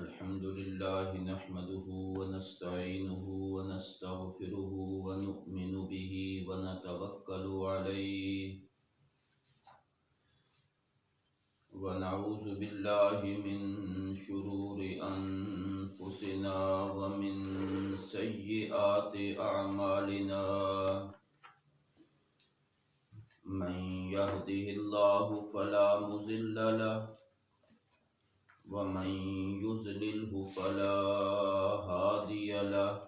الحمد لله نحمده ونستعينه ونستغفره ونؤمن به ونتوكل عليه ونعوذ بالله من شرور أنفسنا ومن سيئات أعمالنا من يهده الله فلا مضل له ومن يضلله فلا هادي له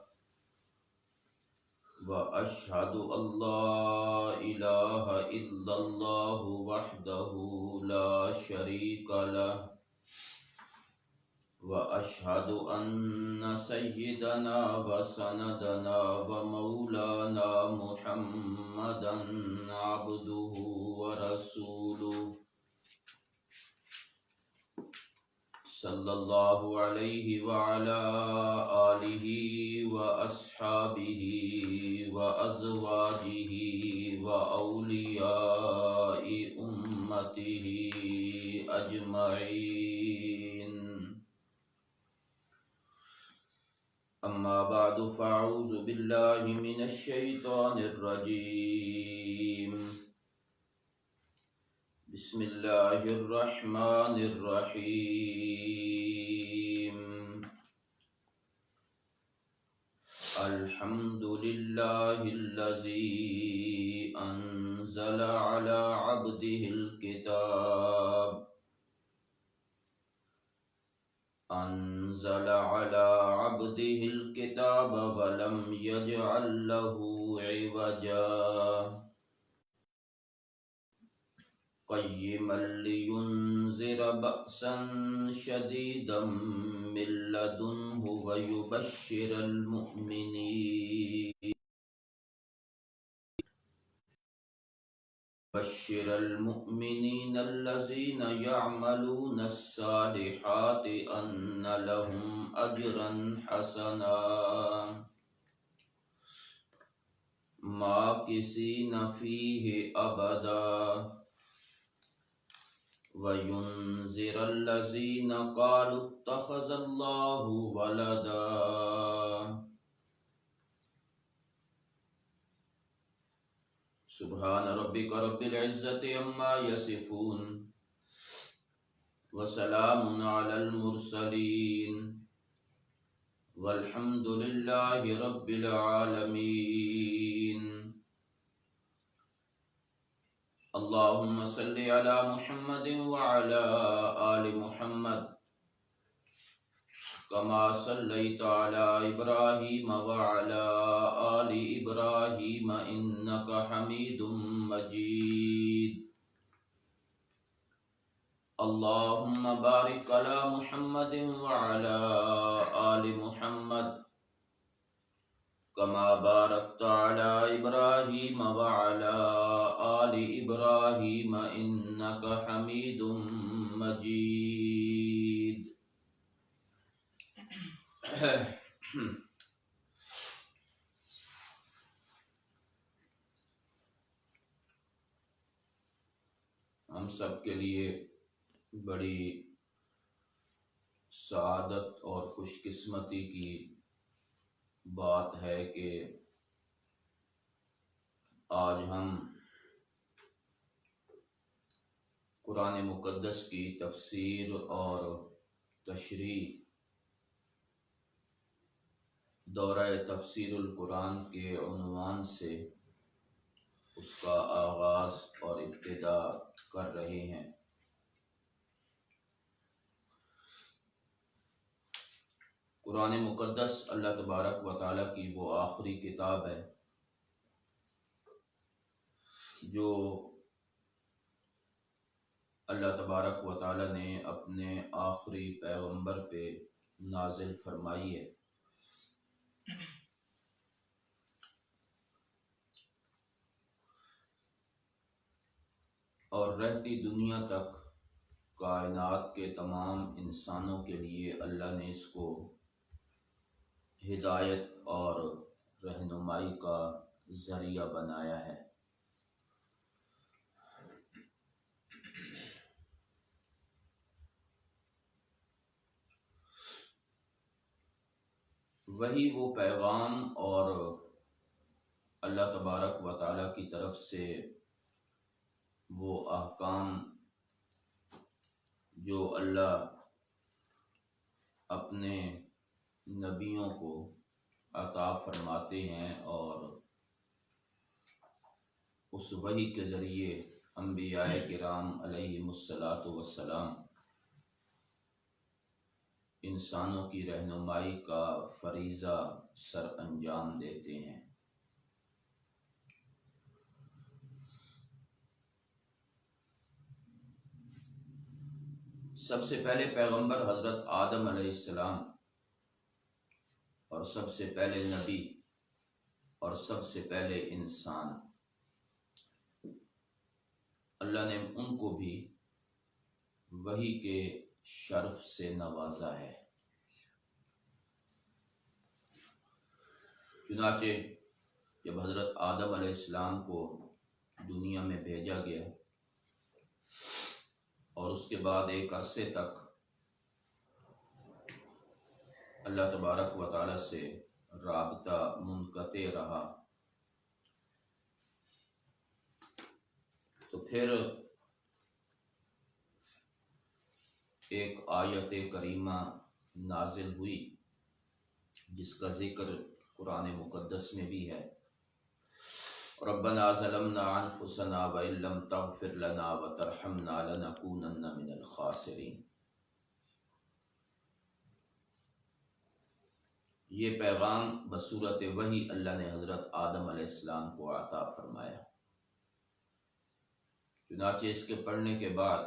وأشهد أن لا إله إلا الله وحده لا شريك له وأشهد أن سيدنا وسندنا ومولانا محمدا عبده ورسوله صلى الله عليه وعلى آله وأصحابه وأزواجه وأولياء أمته أجمعين أما بعد فأعوذ بالله من الشيطان الرجيم بسم الله الرحمن الرحيم الحمد لله الذي أنزل على عبده الكتاب ولم يجعل له عوجا قيما لينذر بأسا شديدا من لدنه ويبشر المؤمنين الذين يعملون الصالحات أن لهم أجرا حسنا ماكثين فيه أبدا وينذر الذين قالوا اتخذ الله ولدا سبحان ربك رب العزة عما يصفون وسلام على المرسلين والحمد لله رب العالمين اللهم صل على محمد وعلى آل محمد كما صليت على إبراهيم وعلى آل إبراهيم إنك حميد مجيد اللهم بارك على محمد وعلى آل محمد كما باركت على إبراهيم وعلى آل إبراهيم إنك حميد مجيد ہم سب کے لیے بڑی سعادت اور خوش قسمتی کی بات ہے کہ آج ہم قرآن مقدس کی تفسیر اور تشریح دورہ تفسیر القرآن کے عنوان سے اس کا آغاز اور ابتدا کر رہے ہیں۔ قرآن مقدس اللہ تبارک و تعالیٰ کی وہ آخری کتاب ہے جو اللہ تبارک و تعالیٰ نے اپنے آخری پیغمبر پہ نازل فرمائی ہے۔ اور رہتی دنیا تک کائنات کے تمام انسانوں کے لیے اللہ نے اس کو ہدایت اور رہنمائی کا ذریعہ بنایا ہے۔ وہی وہ پیغام اور اللہ تبارک و تعالیٰ کی طرف سے وہ احکام جو اللہ اپنے نبیوں کو عطا فرماتے ہیں، اور اس وحی کے ذریعے انبیاء کرام علیہم الصلاۃ والسلام انسانوں کی رہنمائی کا فریضہ سر انجام دیتے ہیں۔ سب سے پہلے پیغمبر حضرت آدم علیہ السلام، اور سب سے پہلے نبی، اور سب سے پہلے انسان، اللہ نے ان کو بھی وحی کے شرف سے نوازا ہے۔ چنانچہ جب حضرت آدم علیہ السلام کو دنیا میں بھیجا گیا اور اس کے بعد ایک عرصے تک اللہ تبارک و تعالی سے رابطہ منقطع رہا، تو پھر ایک آیت کریمہ نازل ہوئی جس کا ذکر قرآن مقدس میں بھی ہے، ربنا ظلمنا انفسنا وان لم تغفر لنا وترحمنا لنکونن من الخاسرین۔ یہ پیغام بصورت وحی اللہ نے حضرت آدم علیہ السلام کو عطا فرمایا۔ چنانچہ اس کے پڑھنے کے بعد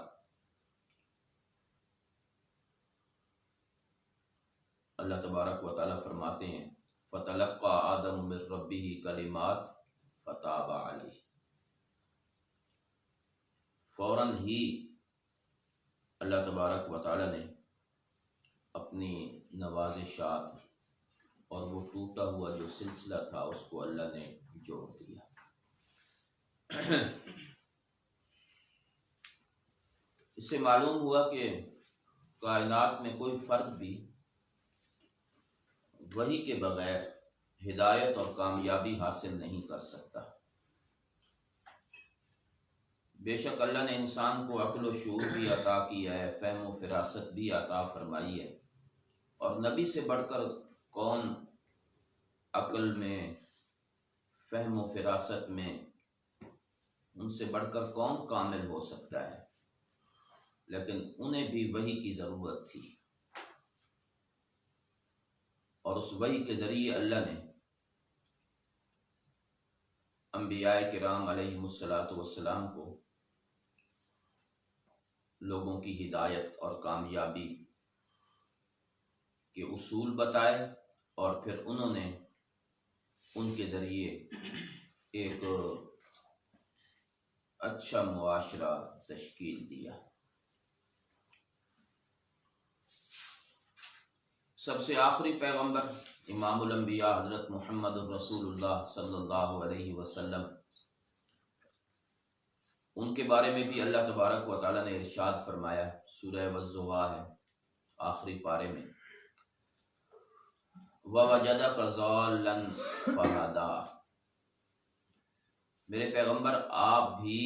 اللہ تبارک و تعالیٰ فرماتے ہیں فَتَلَقَّى آدَمُ مِن رَبِّهِ كَلِمَاتٍ فَتَابَ عَلَيْهِ، فوراً ہی اللہ تبارک و تعالیٰ نے اپنی نوازشات اور وہ ٹوٹا ہوا جو سلسلہ تھا اس کو اللہ نے جوڑ دیا۔ اس سے معلوم ہوا کہ کائنات میں کوئی فرد بھی وحی کے بغیر ہدایت اور کامیابی حاصل نہیں کر سکتا۔ بے شک اللہ نے انسان کو عقل و شعور بھی عطا کیا ہے، فہم و فراست بھی عطا فرمائی ہے، اور نبی سے بڑھ کر کون عقل میں، فہم و فراست میں، ان سے بڑھ کر کون کامل ہو سکتا ہے، لیکن انہیں بھی وحی کی ضرورت تھی، اور اس وحی کے ذریعے اللہ نے انبیاء کرام علیہم الصلاۃ والسلام کو لوگوں کی ہدایت اور کامیابی کے اصول بتائے، اور پھر انہوں نے ان کے ذریعے ایک اچھا معاشرہ تشکیل دیا۔ سب سے آخری پیغمبر امام الانبیاء حضرت محمد الرسول اللہ صلی اللہ علیہ وسلم، ان کے بارے میں بھی اللہ تبارک و تعالیٰ نے ارشاد فرمایا، سورہ والضحیٰ ہے آخری پارے میں، وَوَجَدَكَ ضَالًّا فَہَدَىٰ، میرے پیغمبر آپ بھی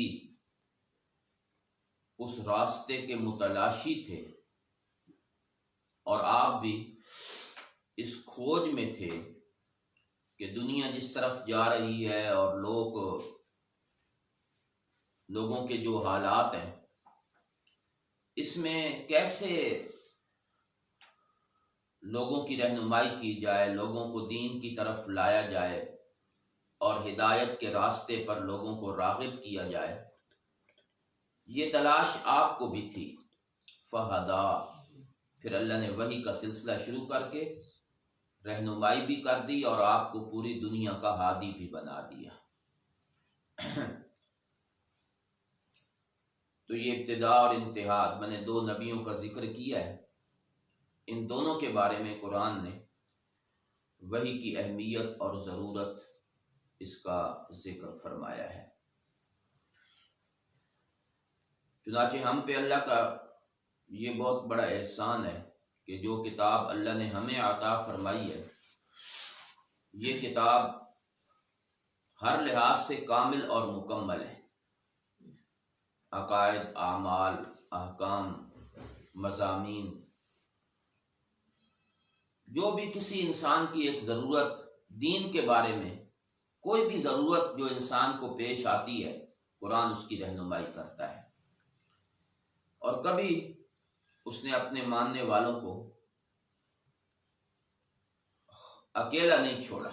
اس راستے کے متلاشی تھے، اور آپ بھی اس کھوج میں تھے کہ دنیا جس طرف جا رہی ہے اور لوگوں کے جو حالات ہیں، اس میں کیسے لوگوں کی رہنمائی کی جائے، لوگوں کو دین کی طرف لایا جائے اور ہدایت کے راستے پر لوگوں کو راغب کیا جائے، یہ تلاش آپ کو بھی تھی۔ فہدا، پھر اللہ نے وحی کا سلسلہ شروع کر کے رہنمائی بھی کر دی اور آپ کو پوری دنیا کا ہادی بھی بنا دیا۔ تو یہ ابتدا اور انتہا، میں نے دو نبیوں کا ذکر کیا ہے، ان دونوں کے بارے میں قرآن نے وحی کی اہمیت اور ضرورت اس کا ذکر فرمایا ہے۔ چنانچہ ہم پہ اللہ کا یہ بہت بڑا احسان ہے کہ جو کتاب اللہ نے ہمیں عطا فرمائی ہے یہ کتاب ہر لحاظ سے کامل اور مکمل ہے۔ عقائد، اعمال، احکام، مضامین، جو بھی کسی انسان کی ایک ضرورت دین کے بارے میں، کوئی بھی ضرورت جو انسان کو پیش آتی ہے، قرآن اس کی رہنمائی کرتا ہے۔ اور کبھی اس نے اپنے ماننے والوں کو اکیلا نہیں چھوڑا،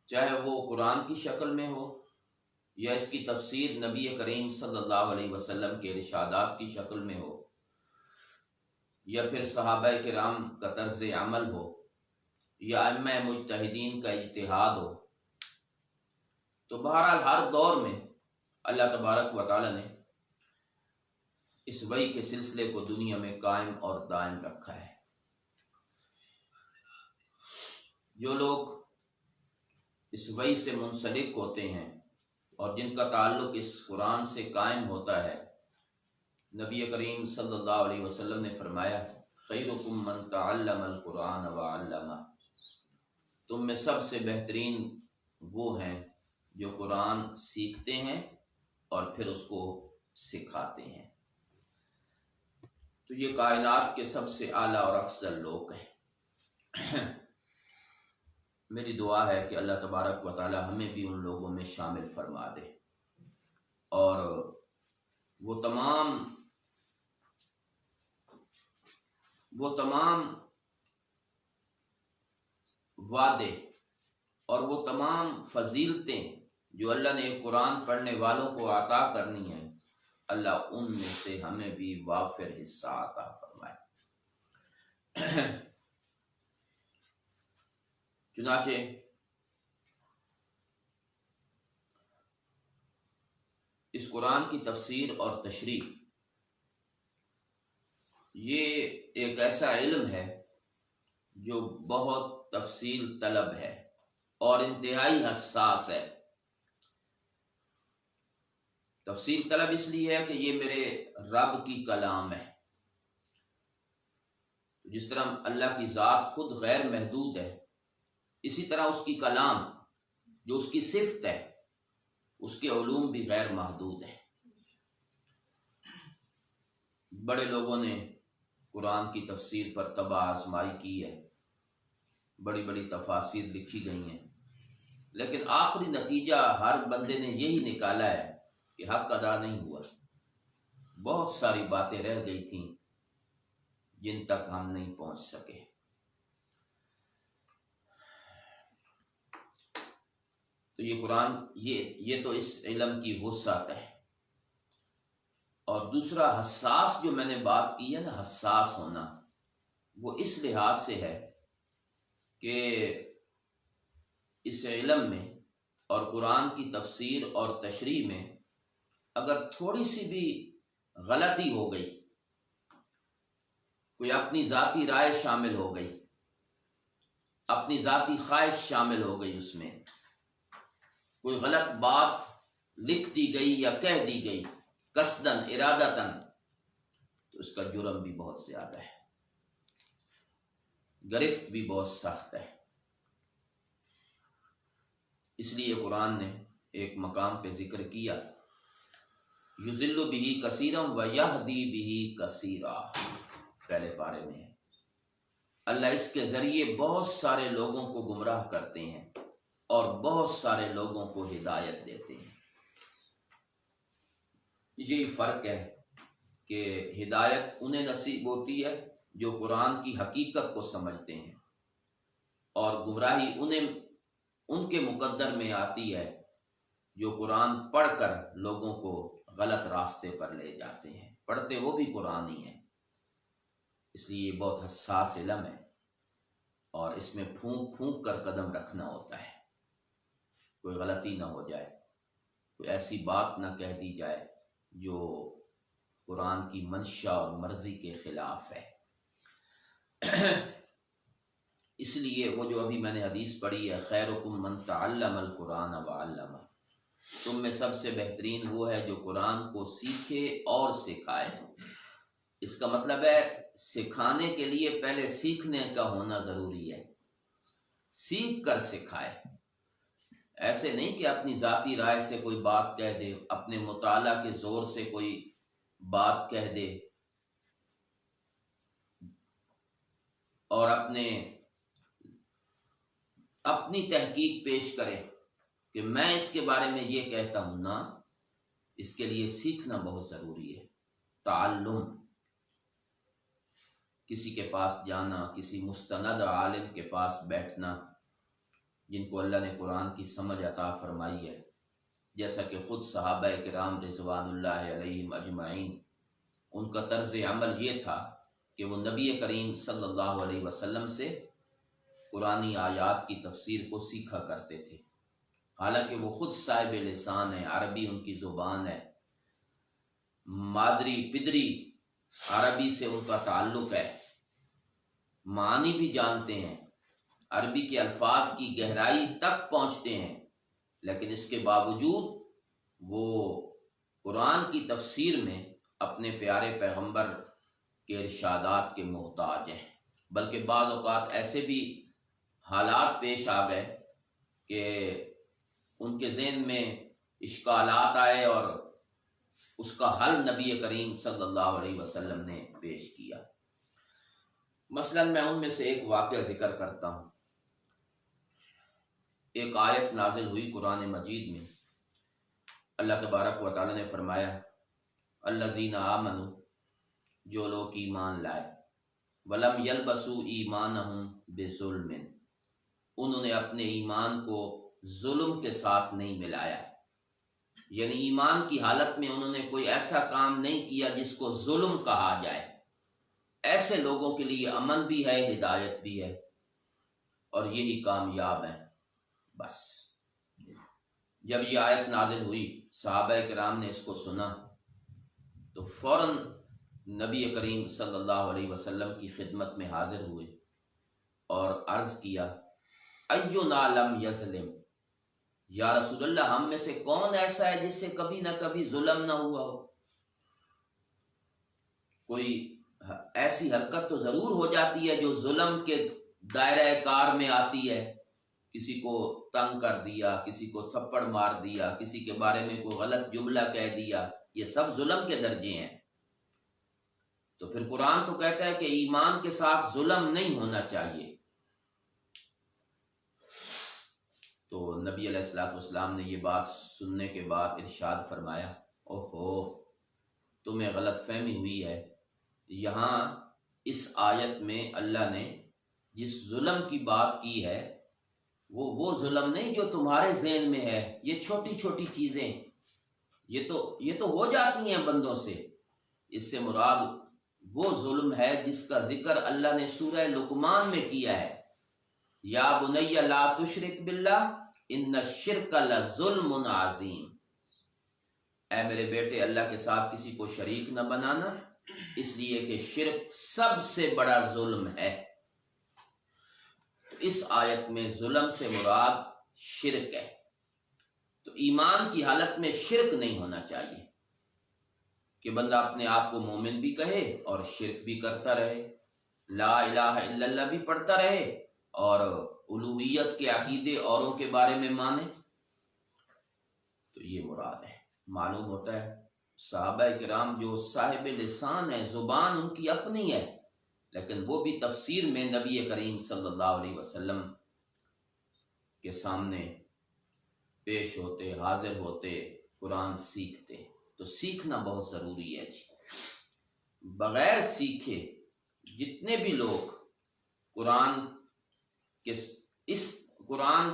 چاہے وہ قرآن کی شکل میں ہو یا اس کی تفسیر نبی کریم صلی اللہ علیہ وسلم کے ارشادات کی شکل میں ہو، یا پھر صحابہ کرام کا طرز عمل ہو، یا ائمہ مجتہدین کا اجتہاد ہو۔ تو بہرحال ہر دور میں اللہ تبارک و تعالی نے اس وحی کے سلسلے کو دنیا میں قائم اور دائم رکھا ہے۔ جو لوگ اس وحی سے منسلک ہوتے ہیں اور جن کا تعلق اس قرآن سے قائم ہوتا ہے، نبی کریم صلی اللہ علیہ وسلم نے فرمایا، خیرکم من تعلم القرآن وعلمہ، تم میں سب سے بہترین وہ ہیں جو قرآن سیکھتے ہیں اور پھر اس کو سکھاتے ہیں۔ تو یہ کائنات کے سب سے اعلیٰ اور افضل لوگ ہیں۔ میری دعا ہے کہ اللہ تبارک و تعالی ہمیں بھی ان لوگوں میں شامل فرما دے، اور وہ تمام وعدے اور وہ تمام فضیلتیں جو اللہ نے قرآن پڑھنے والوں کو عطا کرنی ہیں، اللہ ان میں سے ہمیں بھی وافر حصہ عطا فرمائے۔ چنانچہ اس قرآن کی تفسیر اور تشریح یہ ایک ایسا علم ہے جو بہت تفصیل طلب ہے اور انتہائی حساس ہے۔ تفصیل طلب اس لیے ہے کہ یہ میرے رب کی کلام ہے۔ جس طرح اللہ کی ذات خود غیر محدود ہے، اسی طرح اس کی کلام جو اس کی صفت ہے، اس کے علوم بھی غیر محدود ہے۔ بڑے لوگوں نے قرآن کی تفسیر پر طبع آزمائی کی ہے، بڑی بڑی تفاسیر لکھی گئی ہیں، لیکن آخری نتیجہ ہر بندے نے یہی نکالا ہے کہ حق ادا نہیں ہوا۔ بہت ساری باتیں رہ گئی تھیں جن تک ہم نہیں پہنچ سکے۔ تو یہ قرآن یہ تو اس علم کی وسعت ہے۔ اور دوسرا حساس جو میں نے بات کی ہے نا، حساس ہونا، وہ اس لحاظ سے ہے کہ اس علم میں اور قرآن کی تفسیر اور تشریح میں اگر تھوڑی سی بھی غلطی ہو گئی، کوئی اپنی ذاتی رائے شامل ہو گئی، اپنی ذاتی خواہش شامل ہو گئی، اس میں کوئی غلط بات لکھ دی گئی یا کہہ دی گئی قصداً ارادتاً، تو اس کا جرم بھی بہت زیادہ ہے، گرفت بھی بہت سخت ہے۔ اس لیے قرآن نے ایک مقام پہ ذکر کیا، یضل بہ کثیرا ویہدی بہ کثیرا، پہلے پارے میں ہے، اللہ اس کے ذریعے بہت سارے لوگوں کو گمراہ کرتے ہیں اور بہت سارے لوگوں کو ہدایت دیتے ہیں۔ یہی فرق ہے کہ ہدایت انہیں نصیب ہوتی ہے جو قرآن کی حقیقت کو سمجھتے ہیں، اور گمراہی ان کے مقدر میں آتی ہے جو قرآن پڑھ کر لوگوں کو غلط راستے پر لے جاتے ہیں۔ پڑھتے وہ بھی قرآن ہی ہیں۔ اس لیے یہ بہت حساس علم ہے اور اس میں پھونک پھونک کر قدم رکھنا ہوتا ہے، کوئی غلطی نہ ہو جائے، کوئی ایسی بات نہ کہہ دی جائے جو قرآن کی منشا اور مرضی کے خلاف ہے۔ اس لیے وہ جو ابھی میں نے حدیث پڑھی ہے، خیرکم من تعلم القرآن وعلمہ، تم میں سب سے بہترین وہ ہے جو قرآن کو سیکھے اور سکھائے۔ اس کا مطلب ہے سکھانے کے لیے پہلے سیکھنے کا ہونا ضروری ہے۔ سیکھ کر سکھائے۔ ایسے نہیں کہ اپنی ذاتی رائے سے کوئی بات کہہ دے، اپنے مطالعہ کے زور سے کوئی بات کہہ دے اور اپنی تحقیق پیش کرے کہ میں اس کے بارے میں یہ کہتا ہوں۔ نا، اس کے لیے سیکھنا بہت ضروری ہے۔ تعلم، کسی کے پاس جانا، کسی مستند عالم کے پاس بیٹھنا، جن کو اللہ نے قرآن کی سمجھ عطا فرمائی ہے، جیسا کہ خود صحابہ کرام رضوان اللہ علیہم اجمعین، ان کا طرز عمل یہ تھا کہ وہ نبی کریم صلی اللہ علیہ وسلم سے قرآنی آیات کی تفسیر کو سیکھا کرتے تھے، حالانکہ وہ خود صاحب لسان ہے، عربی ان کی زبان ہے، مادری پدری عربی سے ان کا تعلق ہے، معانی بھی جانتے ہیں، عربی کے الفاظ کی گہرائی تک پہنچتے ہیں، لیکن اس کے باوجود وہ قرآن کی تفسیر میں اپنے پیارے پیغمبر کے ارشادات کے محتاج ہیں۔ بلکہ بعض اوقات ایسے بھی حالات پیش آ گئے کہ ان کے ذہن میں اشکالات آئے اور اس کا حل نبی کریم صلی اللہ علیہ وسلم نے پیش کیا۔ مثلا میں ان میں سے ایک واقعہ ذکر کرتا ہوں۔ ایک آیت نازل ہوئی قرآن مجید میں، اللہ تبارک و تعالی نے فرمایا، الذین آمنوا، جو لوگ ایمان لائے، ولم یلبسوا ایمانہم بظلم، انہوں نے اپنے ایمان کو ظلم کے ساتھ نہیں ملایا، یعنی ایمان کی حالت میں انہوں نے کوئی ایسا کام نہیں کیا جس کو ظلم کہا جائے۔ ایسے لوگوں کے لیے امن بھی ہے، ہدایت بھی ہے، اور یہی کامیاب ہیں۔ بس جب یہ آیت نازل ہوئی، صحابہ کرام نے اس کو سنا تو فوراً نبی کریم صلی اللہ علیہ وسلم کی خدمت میں حاضر ہوئے اور عرض کیا، اینا لم یظلم، یا رسول اللہ، ہم میں سے کون ایسا ہے جس سے کبھی نہ کبھی ظلم نہ ہوا ہو؟ کوئی ایسی حرکت تو ضرور ہو جاتی ہے جو ظلم کے دائرہ کار میں آتی ہے، کسی کو تنگ کر دیا، کسی کو تھپڑ مار دیا، کسی کے بارے میں کوئی غلط جملہ کہہ دیا، یہ سب ظلم کے درجے ہیں۔ تو پھر قرآن تو کہتا ہے کہ ایمان کے ساتھ ظلم نہیں ہونا چاہیے۔ تو نبی علیہ الصلوۃ والسلام نے یہ بات سننے کے بعد ارشاد فرمایا، اوہو، تمہیں غلط فہمی ہوئی ہے، یہاں اس آیت میں اللہ نے جس ظلم کی بات کی ہے وہ ظلم نہیں جو تمہارے ذہن میں ہے، یہ چھوٹی چھوٹی چیزیں یہ تو ہو جاتی ہیں بندوں سے، اس سے مراد وہ ظلم ہے جس کا ذکر اللہ نے سورہ لقمان میں کیا ہے، یا بنی لا تشرک باللہ ان الشرک لظلم عظیم، اے میرے بیٹے اللہ کے ساتھ کسی کو شریک نہ بنانا، اس لیے کہ شرک سب سے بڑا ظلم ہے۔ تو اس آیت میں ظلم سے مراد شرک ہے، تو ایمان کی حالت میں شرک نہیں ہونا چاہیے کہ بندہ اپنے آپ کو مومن بھی کہے اور شرک بھی کرتا رہے، لا الہ الا اللہ بھی پڑھتا رہے اور الوہیت کے عقیدے اوروں کے بارے میں مانے، تو یہ مراد ہے۔ معلوم ہوتا ہے صحابہ کرام جو صاحب لسان ہے، زبان ان کی اپنی ہے، لیکن وہ بھی تفسیر میں نبی کریم صلی اللہ علیہ وسلم کے سامنے پیش ہوتے، حاضر ہوتے، قرآن سیکھتے۔ تو سیکھنا بہت ضروری ہے جی۔ بغیر سیکھے جتنے بھی لوگ قرآن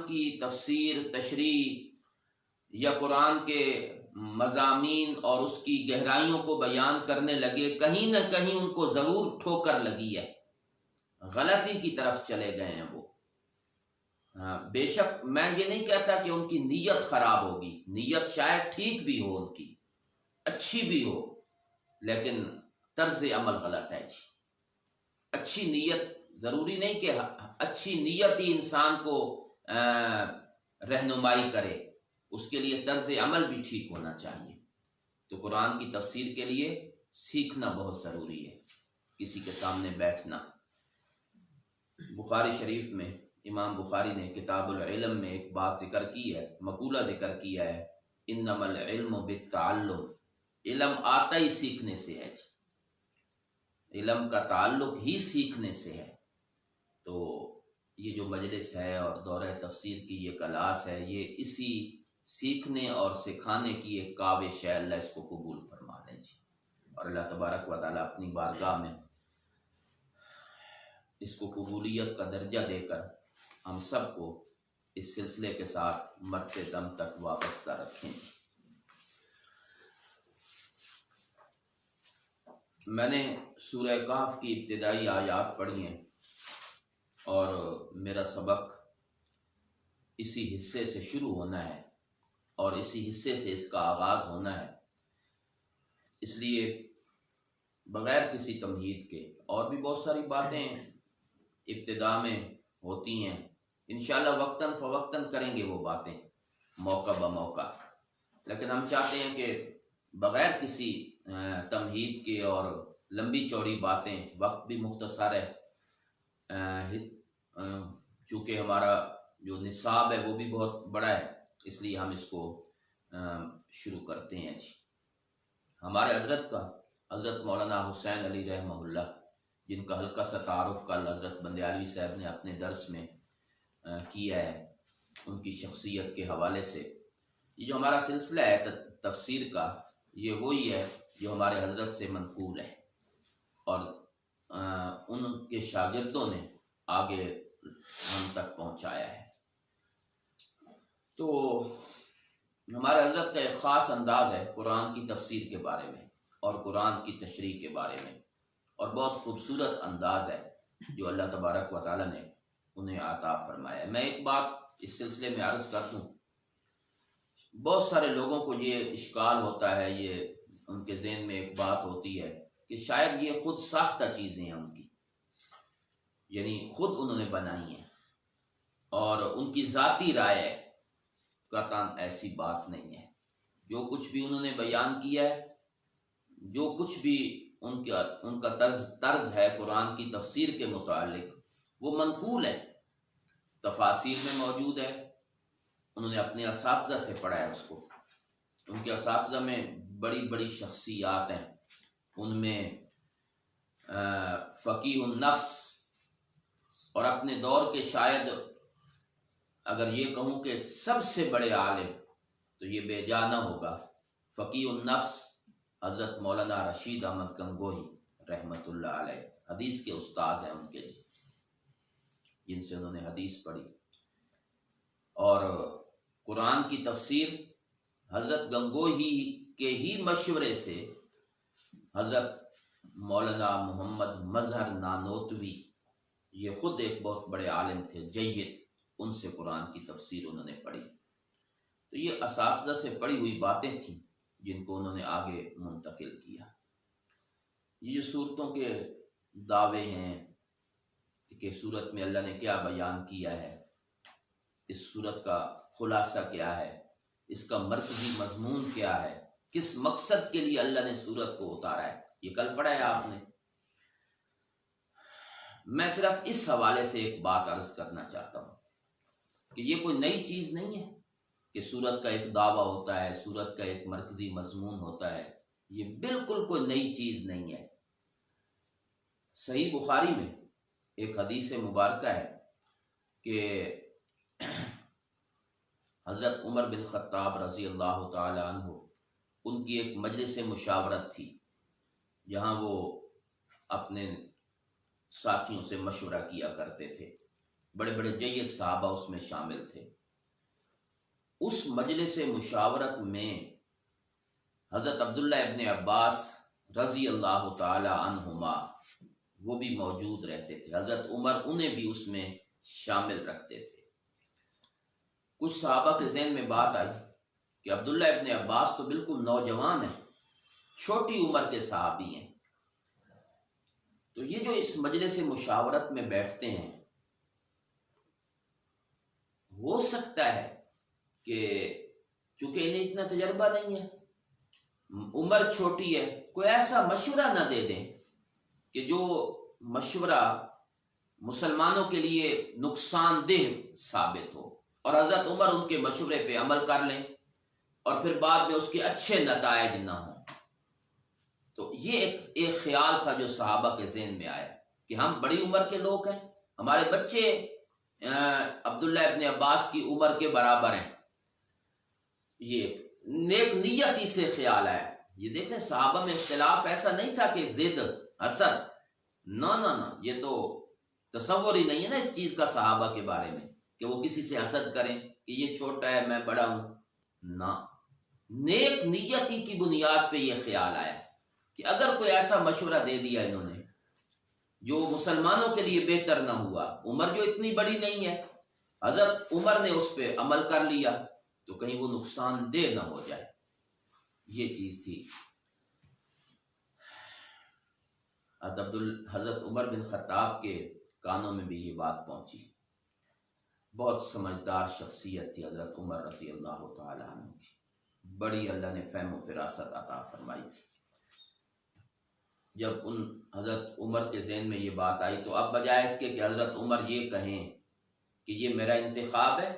کی تفسیر، تشریح یا قرآن کے مضامین اور اس کی گہرائیوں کو بیان کرنے لگے، کہیں نہ کہیں ان کو ضرور ٹھوکر لگی ہے، غلطی کی طرف چلے گئے ہیں وہ۔ بے شک میں یہ نہیں کہتا کہ ان کی نیت خراب ہوگی، نیت شاید ٹھیک بھی ہو، ان کی اچھی بھی ہو، لیکن طرز عمل غلط ہے جی۔ اچھی نیت ضروری نہیں کہ اچھی نیت ہی انسان کو رہنمائی کرے، اس کے لیے طرز عمل بھی ٹھیک ہونا چاہیے۔ تو قرآن کی تفسیر کے لیے سیکھنا بہت ضروری ہے، کسی کے سامنے بیٹھنا۔ بخاری شریف میں امام بخاری نے کتاب العلم میں ایک بات ذکر کی ہے، مقولہ ذکر کیا ہے، انما العلم بالتعلم، علم آتا ہی سیکھنے سے ہے، علم کا تعلق ہی سیکھنے سے ہے۔ تو یہ جو مجلس ہے اور دورہ تفسیر کی یہ کلاس ہے، یہ اسی سیکھنے اور سکھانے کی ایک کاوش ہے۔ اللہ اس کو قبول فرما لے جی، اور اللہ تبارک و تعالیٰ اپنی بارگاہ میں اس کو قبولیت کا درجہ دے کر ہم سب کو اس سلسلے کے ساتھ مرتے دم تک وابستہ رکھیں۔ میں نے سورہ کہف کی ابتدائی آیات پڑھی ہیں اور میرا سبق اسی حصے سے شروع ہونا ہے اور اسی حصے سے اس کا آغاز ہونا ہے، اس لیے بغیر کسی تمہید کے، اور بھی بہت ساری باتیں ابتدا میں ہوتی ہیں، انشاءاللہ وقتاً فوقتاً کریں گے وہ باتیں موقع بموقع، لیکن ہم چاہتے ہیں کہ بغیر کسی تمہید کے اور لمبی چوڑی باتیں، وقت بھی مختصر ہے، چونکہ ہمارا جو نصاب ہے وہ بھی بہت بڑا ہے، اس لیے ہم اس کو شروع کرتے ہیں جی۔ ہمارے حضرت مولانا حسین علی رحمہ اللہ، جن کا ہلکا سا تعارف کل حضرت بندیالوی صاحب نے اپنے درس میں کیا ہے، ان کی شخصیت کے حوالے سے، یہ جو ہمارا سلسلہ ہے تفسیر کا، یہ وہی ہے جو ہمارے حضرت سے منقول ہے اور ان کے شاگردوں نے آگے ہم تک پہنچایا ہے۔ تو ہمارے حضرت کا ایک خاص انداز ہے قرآن کی تفسیر کے بارے میں اور قرآن کی تشریح کے بارے میں، اور بہت خوبصورت انداز ہے جو اللہ تبارک و تعالیٰ نے انہیں عطا فرمایا ہے۔ میں ایک بات اس سلسلے میں عرض کر دوں، بہت سارے لوگوں کو یہ اشکال ہوتا ہے، یہ ان کے ذہن میں ایک بات ہوتی ہے کہ شاید یہ خود ساختہ چیزیں ہیں ان کی، یعنی خود انہوں نے بنائی ہیں اور ان کی ذاتی رائے ہے۔ قطعاً ایسی بات نہیں ہے، جو کچھ بھی انہوں نے بیان کیا ہے، جو کچھ بھی ان کا طرز ہے قرآن کی تفسیر کے متعلق، وہ منقول ہے، تفاسیر میں موجود ہے، انہوں نے اپنے اساتذہ سے پڑھا ہے اس کو، ان کے اساتذہ میں بڑی بڑی شخصیات ہیں، ان میں فقیہ النفس اور اپنے دور کے شاید اگر یہ کہوں کہ سب سے بڑے عالم تو یہ بے جا نہ ہوگا، فقیہ النفس حضرت مولانا رشید احمد گنگوہی رحمۃ اللہ علیہ، حدیث کے استاذ ہیں ان کے جی، جن سے انہوں نے حدیث پڑھی، اور قرآن کی تفسیر حضرت گنگوہی کے ہی مشورے سے حضرت مولانا محمد مظہر نانوتوی، یہ خود ایک بہت بڑے عالم تھے جید، ان سے قرآن کی تفسیر انہوں نے پڑھی، تو یہ اساتذہ سے پڑھی ہوئی باتیں تھیں جن کو انہوں نے آگے منتقل کیا۔ یہ جو صورتوں کے دعوے ہیں کہ صورت میں اللہ نے کیا بیان کیا ہے، اس صورت کا خلاصہ کیا ہے، اس کا مرکزی مضمون کیا ہے، کس مقصد کے لیے اللہ نے صورت کو اتارا ہے، یہ کل پڑھا ہے آپ نے۔ میں صرف اس حوالے سے ایک بات عرض کرنا چاہتا ہوں کہ یہ کوئی نئی چیز نہیں ہے کہ صورت کا ایک دعویٰ ہوتا ہے، صورت کا ایک مرکزی مضمون ہوتا ہے، یہ بالکل کوئی نئی چیز نہیں ہے۔ صحیح بخاری میں ایک حدیث مبارکہ ہے کہ حضرت عمر بن خطاب رضی اللہ تعالی عنہ، ان کی ایک مجلس مشاورت تھی جہاں وہ اپنے ساتھیوں سے مشورہ کیا کرتے تھے، بڑے بڑے جید صحابہ اس میں شامل تھے۔ اس مجلس مشاورت میں حضرت عبداللہ ابن عباس رضی اللہ تعالی عنہما وہ بھی موجود رہتے تھے، حضرت عمر انہیں بھی اس میں شامل رکھتے تھے۔ کچھ صحابہ کے ذہن میں بات آئی کہ عبداللہ ابن عباس تو بالکل نوجوان ہیں، چھوٹی عمر کے صحابی ہیں، تو یہ جو اس مجلس مشاورت میں بیٹھتے ہیں، ہو سکتا ہے کہ چونکہ انہیں اتنا تجربہ نہیں ہے، عمر چھوٹی ہے، کوئی ایسا مشورہ نہ دے دیں کہ جو مشورہ مسلمانوں کے لیے نقصان دہ ثابت ہو، اور حضرت عمر ان کے مشورے پہ عمل کر لیں اور پھر بعد میں اس کے اچھے نتائج نہ ہوں۔ تو یہ ایک خیال تھا جو صحابہ کے ذہن میں آیا کہ ہم بڑی عمر کے لوگ ہیں، ہمارے بچے عبداللہ ابن عباس کی عمر کے برابر ہیں۔ یہ نیک نیتی سے خیال آیا۔ یہ دیکھیں صحابہ میں اختلاف ایسا نہیں تھا کہ ضد، حسد، نہ، یہ تو تصور ہی نہیں ہے نا اس چیز کا صحابہ کے بارے میں کہ وہ کسی سے حسد کریں کہ یہ چھوٹا ہے میں بڑا ہوں، نہ، نیک نیتی کی بنیاد پہ یہ خیال آیا کہ اگر کوئی ایسا مشورہ دے دیا انہوں نے جو مسلمانوں کے لیے بہتر نہ ہوا، عمر جو اتنی بڑی نہیں ہے، حضرت عمر نے اس پہ عمل کر لیا تو کہیں وہ نقصان دہ نہ ہو جائے، یہ چیز تھی۔ حضرت عمر بن خطاب کے کانوں میں بھی یہ بات پہنچی۔ بہت سمجھدار شخصیت تھی حضرت عمر رضی اللہ تعالی عنہ کی، بڑی اللہ نے فہم و فراست عطا فرمائی تھی۔ جب ان حضرت عمر کے ذہن میں یہ بات آئی تو اب بجائے اس کے کہ حضرت عمر یہ کہیں کہ یہ میرا انتخاب ہے،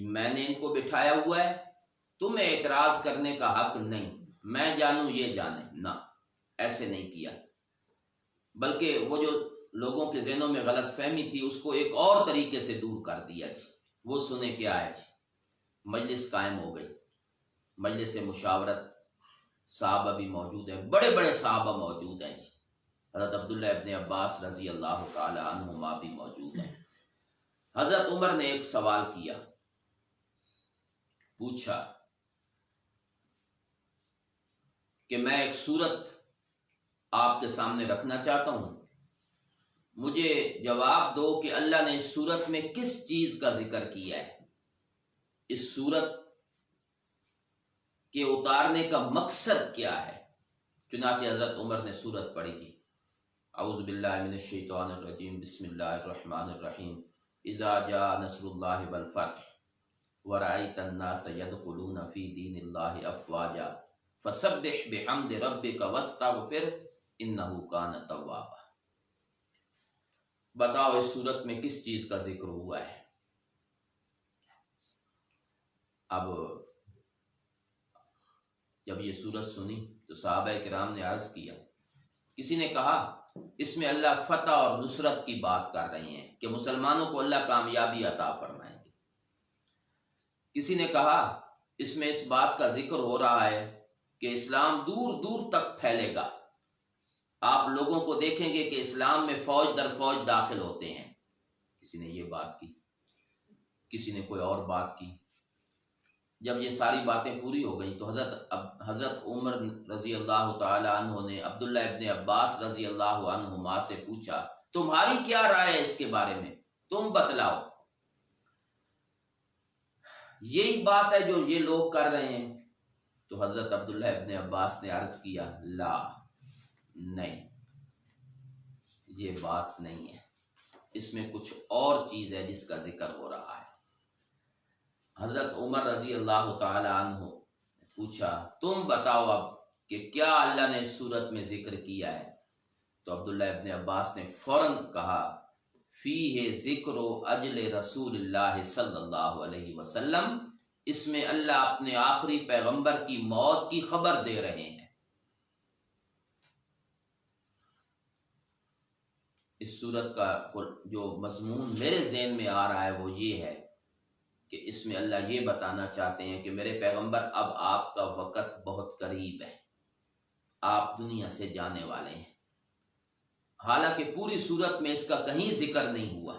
میں نے ان کو بٹھایا ہوا ہے، تمہیں اعتراض کرنے کا حق نہیں، میں جانوں یہ جانے، نہ، ایسے نہیں کیا، بلکہ وہ جو لوگوں کے ذہنوں میں غلط فہمی تھی اس کو ایک اور طریقے سے دور کر دیا جی۔ وہ سنے کیا ہے جی، مجلس قائم ہو گئی، مجلس مشاورت، صحابہ بھی موجود ہیں، بڑے بڑے صحابہ موجود ہیں جی، حضرت عبداللہ ابن عباس رضی اللہ تعالی عنہما بھی موجود ہیں۔ حضرت عمر نے ایک سوال کیا، پوچھا کہ میں ایک صورت آپ کے سامنے رکھنا چاہتا ہوں، مجھے جواب دو کہ اللہ نے اس صورت میں کس چیز کا ذکر کیا ہے، اس صورت کے اتارنے کا مقصد کیا ہے۔ چنانچہ حضرت عمر نے صورت پڑھی جی، اعوذ باللہ من الشیطان الرجیم، بسم اللہ الرحمن الرحیم، اذا جاء نصر اللہ والفتح ورأیت الناس يدخلون فی دین اللہ افواجا فسبح بحمد ربک واستغفر انہ کان توابا۔ بتاؤ اس صورت میں کس چیز کا ذکر ہوا ہے۔ اب جب یہ صورت سنی تو صحابہ کرام نے عرض کیا، کسی نے کہا اس میں اللہ فتح اور نصرت کی بات کر رہے ہیں کہ مسلمانوں کو اللہ کامیابی عطا فرمائیں گے۔ کسی نے کہا اس میں اس بات کا ذکر ہو رہا ہے کہ اسلام دور دور تک پھیلے گا، آپ لوگوں کو دیکھیں گے کہ اسلام میں فوج در فوج داخل ہوتے ہیں۔ کسی نے یہ بات کی، کسی نے کوئی اور بات کی۔ جب یہ ساری باتیں پوری ہو گئی تو حضرت عمر رضی اللہ تعالی عنہ نے عبداللہ ابن عباس رضی اللہ عنہما سے پوچھا تمہاری کیا رائے ہے اس کے بارے میں، تم بتلاؤ۔ یہی بات ہے جو یہ لوگ کر رہے ہیں۔ تو حضرت عبداللہ ابن عباس نے عرض کیا لا، نہیں، یہ بات نہیں ہے، اس میں کچھ اور چیز ہے جس کا ذکر ہو رہا ہے۔ حضرت عمر رضی اللہ تعالی عنہ پوچھا تم بتاؤ اب کہ کیا اللہ نے اس صورت میں ذکر کیا ہے۔ تو عبداللہ ابن عباس نے فوراً کہا فیہ ذکر اجل رسول اللہ صلی اللہ علیہ وسلم، اس میں اللہ اپنے آخری پیغمبر کی موت کی خبر دے رہے ہیں۔ اس صورت کا جو مضمون میرے ذہن میں آ رہا ہے وہ یہ ہے کہ اس میں اللہ یہ بتانا چاہتے ہیں کہ میرے پیغمبر اب آپ کا وقت بہت قریب ہے، آپ دنیا سے جانے والے ہیں۔ حالانکہ پوری صورت میں اس کا کہیں ذکر نہیں ہوا،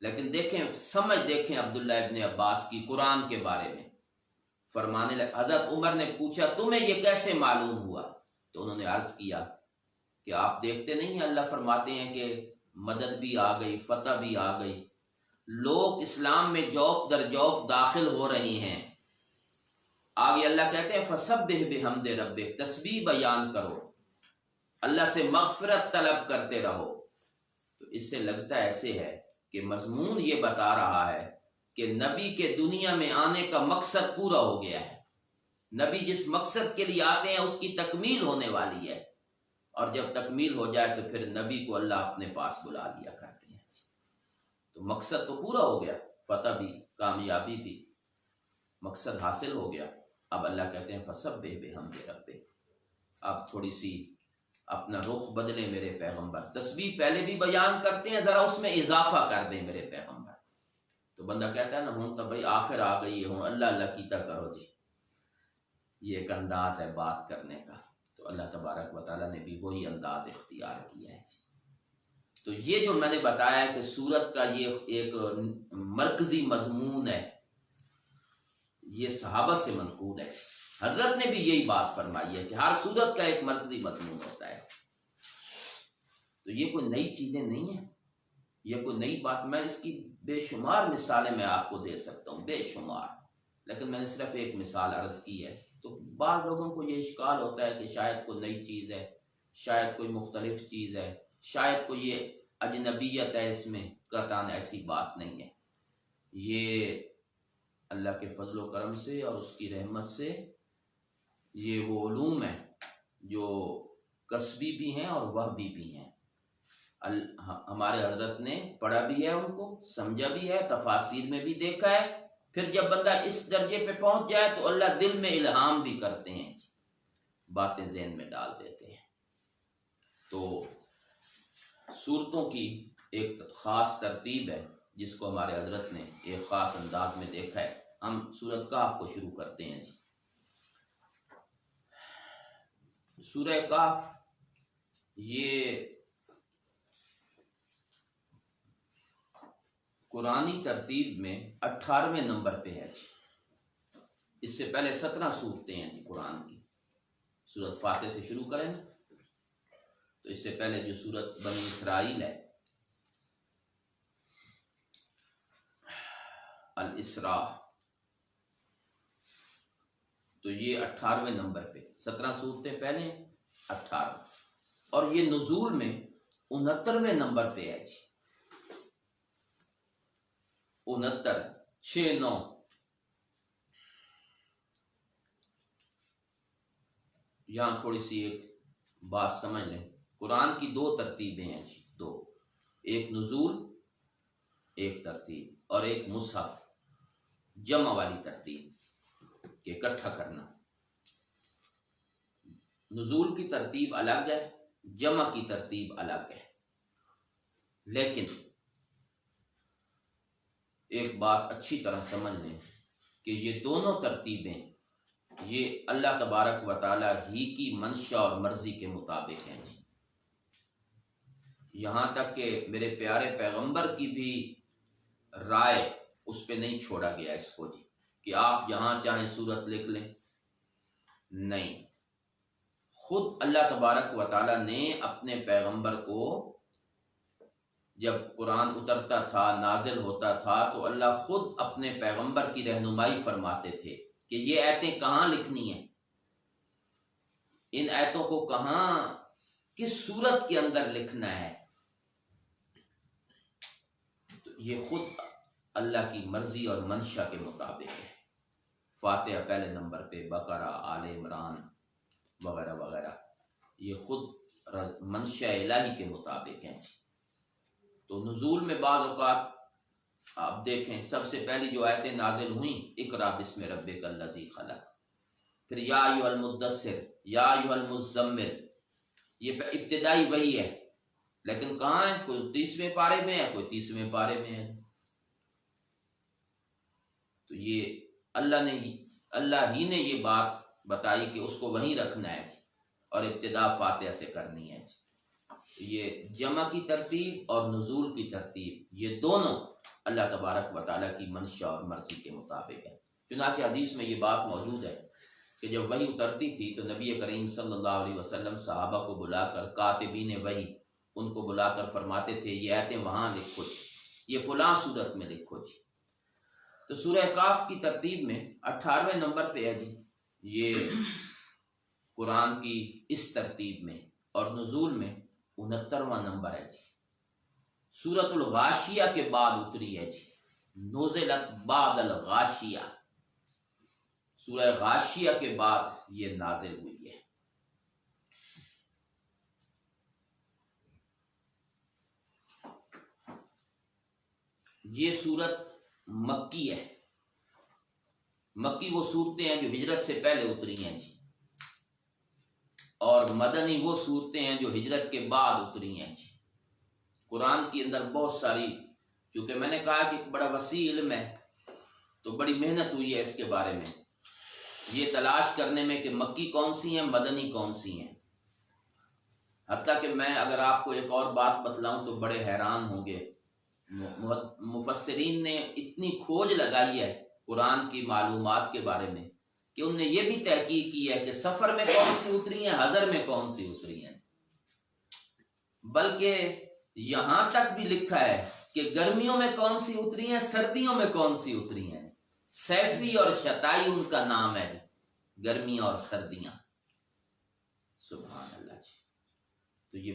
لیکن دیکھیں عبداللہ ابن عباس کی قرآن کے بارے میں فرمانے لگے۔ حضرت عمر نے پوچھا تمہیں یہ کیسے معلوم ہوا؟ تو انہوں نے عرض کیا کہ آپ دیکھتے نہیں ہیں اللہ فرماتے ہیں کہ مدد بھی آ گئی، فتح بھی آ گئی، لوگ اسلام میں جوق در جوق داخل ہو رہے ہیں۔ آگے اللہ کہتے ہیں فسبح بحمد ربک، تسبیح بیان کرو، اللہ سے مغفرت طلب کرتے رہو۔ تو اس سے لگتا ایسے ہے کہ مضمون یہ بتا رہا ہے کہ نبی کے دنیا میں آنے کا مقصد پورا ہو گیا ہے، نبی جس مقصد کے لیے آتے ہیں اس کی تکمیل ہونے والی ہے۔ اور جب تکمیل ہو جائے تو پھر نبی کو اللہ اپنے پاس بلا لیا کرتے ہیں۔ تو مقصد تو پورا ہو گیا، فتح بھی، کامیابی بھی، مقصد حاصل ہو گیا۔ اب اللہ کہتے ہیں فسبح بحمد ربک، اب تھوڑی سی اپنا رخ بدلے میرے پیغمبر، تسبیح پہلے بھی بیان کرتے ہیں، ذرا اس میں اضافہ کر دیں میرے پیغمبر۔ تو بندہ کہتا ہے نا ہوں تو بھائی آخر آ گئی ہے، ہوں اللہ اللہ کیتا کرو جی، یہ ایک انداز ہے بات کرنے کا۔ تو اللہ تبارک و تعالیٰ نے بھی وہی انداز اختیار کیا ہے جی۔ تو یہ جو میں نے بتایا کہ سورت کا یہ ایک مرکزی مضمون ہے، یہ صحابہ سے منقول ہے۔ حضرت نے بھی یہی بات فرمائی ہے کہ ہر سورت کا ایک مرکزی مضمون ہوتا ہے۔ تو یہ کوئی نئی چیزیں نہیں ہیں، یہ کوئی نئی بات، میں اس کی بے شمار مثالیں میں آپ کو دے سکتا ہوں، بے شمار، لیکن میں نے صرف ایک مثال عرض کی ہے۔ تو بعض لوگوں کو یہ اشکال ہوتا ہے کہ شاید کوئی نئی چیز ہے، شاید کوئی مختلف چیز ہے، شاید کوئی یہ اجنبیت ہے، اس میں قطعاً ایسی بات نہیں ہے۔ یہ اللہ کے فضل و کرم سے اور اس کی رحمت سے یہ وہ علوم ہیں جو کسبی بھی ہیں اور وہبی بھی ہیں۔ ہمارے حضرت نے پڑھا بھی ہے، ان کو سمجھا بھی ہے، تفاسیر میں بھی دیکھا ہے۔ پھر جب بندہ اس درجے پہ پہنچ جائے تو اللہ دل میں الہام بھی کرتے ہیں، باتیں ذہن میں ڈال دیتے ہیں۔ تو سورتوں کی ایک خاص ترتیب ہے جس کو ہمارے حضرت نے ایک خاص انداز میں دیکھا ہے۔ ہم سورۃ کہف کو شروع کرتے ہیں جی۔ سورہ کہف یہ قرآنی ترتیب میں 18ویں نمبر پہ ہے جی۔ اس سے پہلے 17 سورتیں ہیں جی قرآن کی۔ سورۃ فاتح سے شروع کریں تو اس سے پہلے جو سورۃ بنی اسرائیل ہے، الاسراء، تو یہ 18ویں نمبر پہ، 17 سورتیں پہلے ہیں، 18، اور یہ نزول میں 69ویں نمبر پہ ہے جی۔ 69، 6-9۔ یہاں تھوڑی سی ایک بات سمجھ لیں، قرآن کی 2 ترتیبیں ہیں جی، 2، ایک نزول، ایک ترتیب، اور ایک مصحف جمع والی ترتیب کہ اکٹھا کرنا۔ نزول کی ترتیب الگ ہے، جمع کی ترتیب الگ ہے، لیکن ایک بات اچھی طرح سمجھ لیں کہ یہ دونوں ترتیبیں یہ اللہ تبارک و تعالیٰ ہی کی منشا اور مرضی کے مطابق ہیں جی۔ یہاں تک کہ میرے پیارے پیغمبر کی بھی رائے اس پہ نہیں چھوڑا گیا اس کو جی کہ آپ جہاں چاہیں سورت لکھ لیں، نہیں، خود اللہ تبارک و تعالیٰ نے اپنے پیغمبر کو جب قرآن اترتا تھا، نازل ہوتا تھا، تو اللہ خود اپنے پیغمبر کی رہنمائی فرماتے تھے کہ یہ آیتیں کہاں لکھنی ہیں، ان آیتوں کو کہاں، کس صورت کے اندر لکھنا ہے۔ تو یہ خود اللہ کی مرضی اور منشا کے مطابق ہے۔ فاتحہ پہلے نمبر پہ، بقرہ، آل عمران وغیرہ وغیرہ، یہ خود منشا الہی کے مطابق ہیں۔ تو نزول میں بعض اوقات آپ دیکھیں سب سے پہلی جو آیتیں نازل ہوئیں، اقرا بسم ربک الذی خلق، پھر یا ایھا المدثر، یا ایھا المزمل، یہ ابتدائی وحی ہے، لیکن کہاں ہے؟ کوئی 30ویں پارے میں ہے، کوئی 30ویں پارے میں ہے۔ تو یہ اللہ ہی نے یہ بات بتائی کہ اس کو وہیں رکھنا ہے اور ابتدا فاتحہ سے کرنی ہے۔ یہ جمع کی ترتیب اور نزول کی ترتیب، یہ دونوں اللہ تبارک و تعالیٰ کی منشا اور مرضی کے مطابق ہے۔ چنانچہ حدیث میں یہ بات موجود ہے کہ جب وحی اترتی تھی تو نبی کریم صلی اللہ علیہ وسلم صحابہ کو بلا کر، کاتبین وحی، ان کو بلا کر فرماتے تھے یہ آیتیں وہاں لکھو جی، یہ فلاں صورت میں لکھو جی۔ تو سورہ کاف کی ترتیب میں 18ویں نمبر پہ ہے جی، یہ قرآن کی اس ترتیب میں، اور نزول میں 69واں نمبر ہے جی۔ سورۃ الغاشیہ کے بعد اتری ہے جی، نزلت بعد الغاشیہ، سورہ غاشیہ کے بعد یہ نازل ہوئی ہے۔ یہ صورت مکی ہے۔ مکی وہ صورتیں ہیں جو ہجرت سے پہلے اتری ہیں جی، اور مدنی وہ صورتیں ہیں جو ہجرت کے بعد اتری ہیں جی۔ قرآن کے اندر بہت ساری، چونکہ میں نے کہا کہ بڑا وسیع علم ہے تو بڑی محنت ہوئی ہے اس کے بارے میں، یہ تلاش کرنے میں کہ مکی کون سی ہیں، مدنی کون سی ہیں۔ حتیٰ کہ میں اگر آپ کو ایک اور بات بتلاؤں تو بڑے حیران ہوں گے، مفسرین نے اتنی کھوج لگائی ہے قرآن کی معلومات کے بارے میں کہ انہوں نے یہ بھی تحقیق کی ہے کہ سفر میں کون سی اتری ہیں، حضر میں کون سی اتری ہیں، بلکہ یہاں تک بھی لکھا ہے کہ گرمیوں میں کون سی اتری ہیں، سردیوں میں کون سی اتری ہیں۔ سیفی اور شتائی ان کا نام ہے، گرمیاں اور سردیاں۔ سبحان اللہ جی۔ تو یہ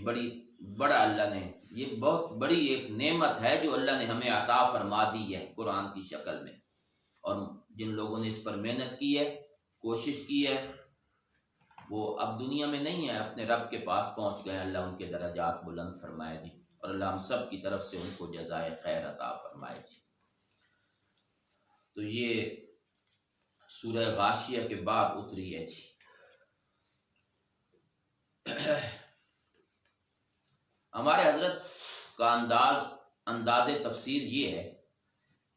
بڑا اللہ نے، یہ بہت بڑی ایک نعمت ہے جو اللہ نے ہمیں عطا فرما دی ہے قرآن کی شکل میں، اور جن لوگوں نے اس پر محنت کی ہے، کوشش کی ہے، وہ اب دنیا میں نہیں ہے، اپنے رب کے پاس پہنچ گئے۔ اللہ ان کے درجات بلند فرمائے جی، اور اللہ ہم سب کی طرف سے ان کو جزائے خیر عطا فرمائے جی۔ تو یہ سورہ غاشیہ کے بعد اتری ہے جی۔ ہمارے حضرت کا انداز تفسیر یہ ہے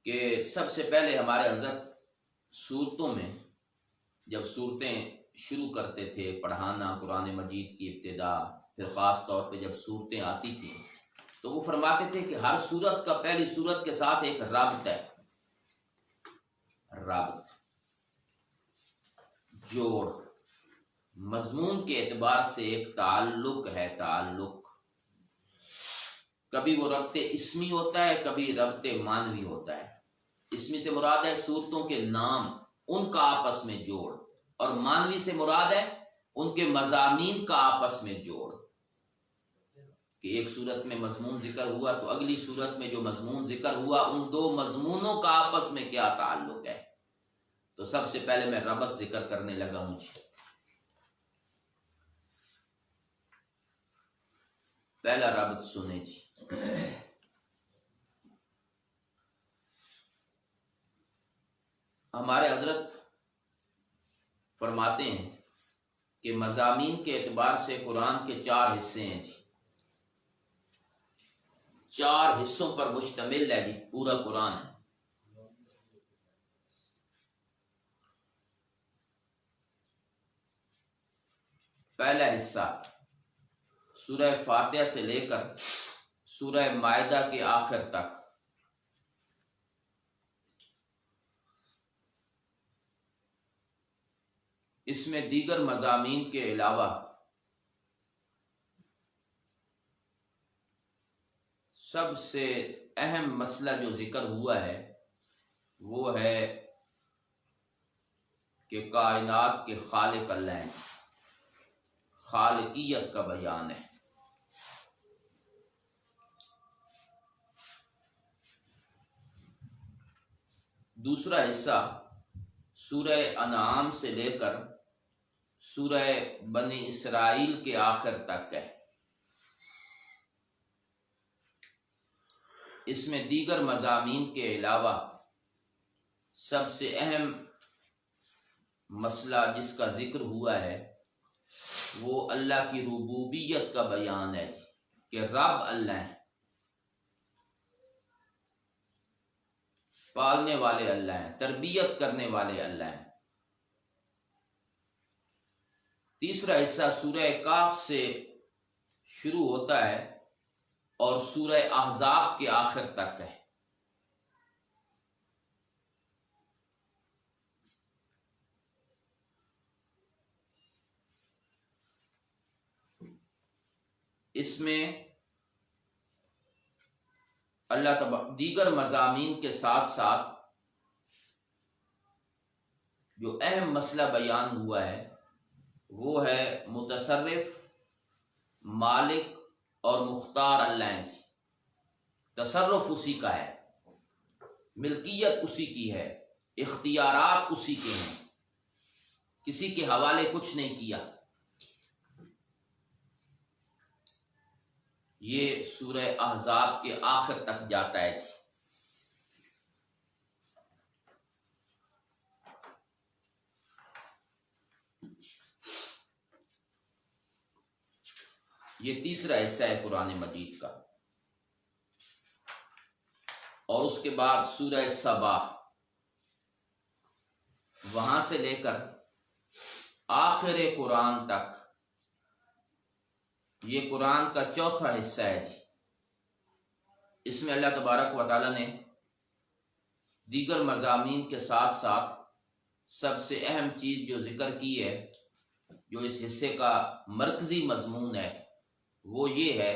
کہ سب سے پہلے ہمارے حضرت سورتوں میں، جب صورتیں شروع کرتے تھے پڑھانا قرآن مجید کی ابتدا، پھر خاص طور پہ جب صورتیں آتی تھیں تو وہ فرماتے تھے کہ ہر صورت کا پہلی صورت کے ساتھ ایک رابط ہے، رابط، جوڑ، مضمون کے اعتبار سے ایک تعلق ہے، تعلق۔ کبھی وہ ربط اسمی ہوتا ہے، کبھی ربط معنوی ہوتا ہے۔ اسمی سے مراد ہے صورتوں کے نام، ان کا آپس میں جوڑ، اور معنوی سے مراد ہے ان کے مضامین کا آپس میں جوڑ، کہ ایک صورت میں مضمون ذکر ہوا تو اگلی صورت میں جو مضمون ذکر ہوا ان دو مضمونوں کا آپس میں کیا تعلق ہے۔ تو سب سے پہلے میں ربط ذکر کرنے لگا ہوں جی۔ پہلا رابط سنیں جی۔ ہمارے حضرت فرماتے ہیں کہ مضامین کے اعتبار سے قرآن کے 4 حصے ہیں جی، 4 حصوں پر مشتمل ہے جی پورا قرآن ہے۔ پہلا حصہ سورہ فاتحہ سے لے کر سورہ مائدہ کے آخر تک، اس میں دیگر مضامین کے علاوہ سب سے اہم مسئلہ جو ذکر ہوا ہے وہ ہے کہ کائنات کے خالق اللہ ہیں، خالقیت کا بیان ہے۔ دوسرا حصہ سورہ انعام سے لے کر سورہ بنی اسرائیل کے آخر تک ہے، اس میں دیگر مضامین کے علاوہ سب سے اہم مسئلہ جس کا ذکر ہوا ہے وہ اللہ کی ربوبیت کا بیان ہے کہ رب اللہ ہیں، پالنے والے اللہ ہیں، تربیت کرنے والے اللہ ہیں۔ تیسرا حصہ سورہ کاف سے شروع ہوتا ہے اور سورہ احزاب کے آخر تک ہے۔ اس میں اللہ دیگر مضامین کے ساتھ ساتھ جو اہم مسئلہ بیان ہوا ہے وہ ہے متصرف، مالک اور مختار اللہ ہیں۔ تصرف اسی کا ہے، ملکیت اسی کی ہے، اختیارات اسی کے ہیں، کسی کے حوالے کچھ نہیں کیا۔ یہ سورہ احزاب کے آخر تک جاتا ہے جی۔ یہ تیسرا حصہ ہے قرآن مجید کا۔ اور اس کے بعد سورہ سبا، وہاں سے لے کر آخر قرآن تک یہ قرآن کا چوتھا حصہ ہے جی۔ اس میں اللہ تبارک و تعالیٰ نے دیگر مضامین کے ساتھ ساتھ سب سے اہم چیز جو ذکر کی ہے، جو اس حصے کا مرکزی مضمون ہے، وہ یہ ہے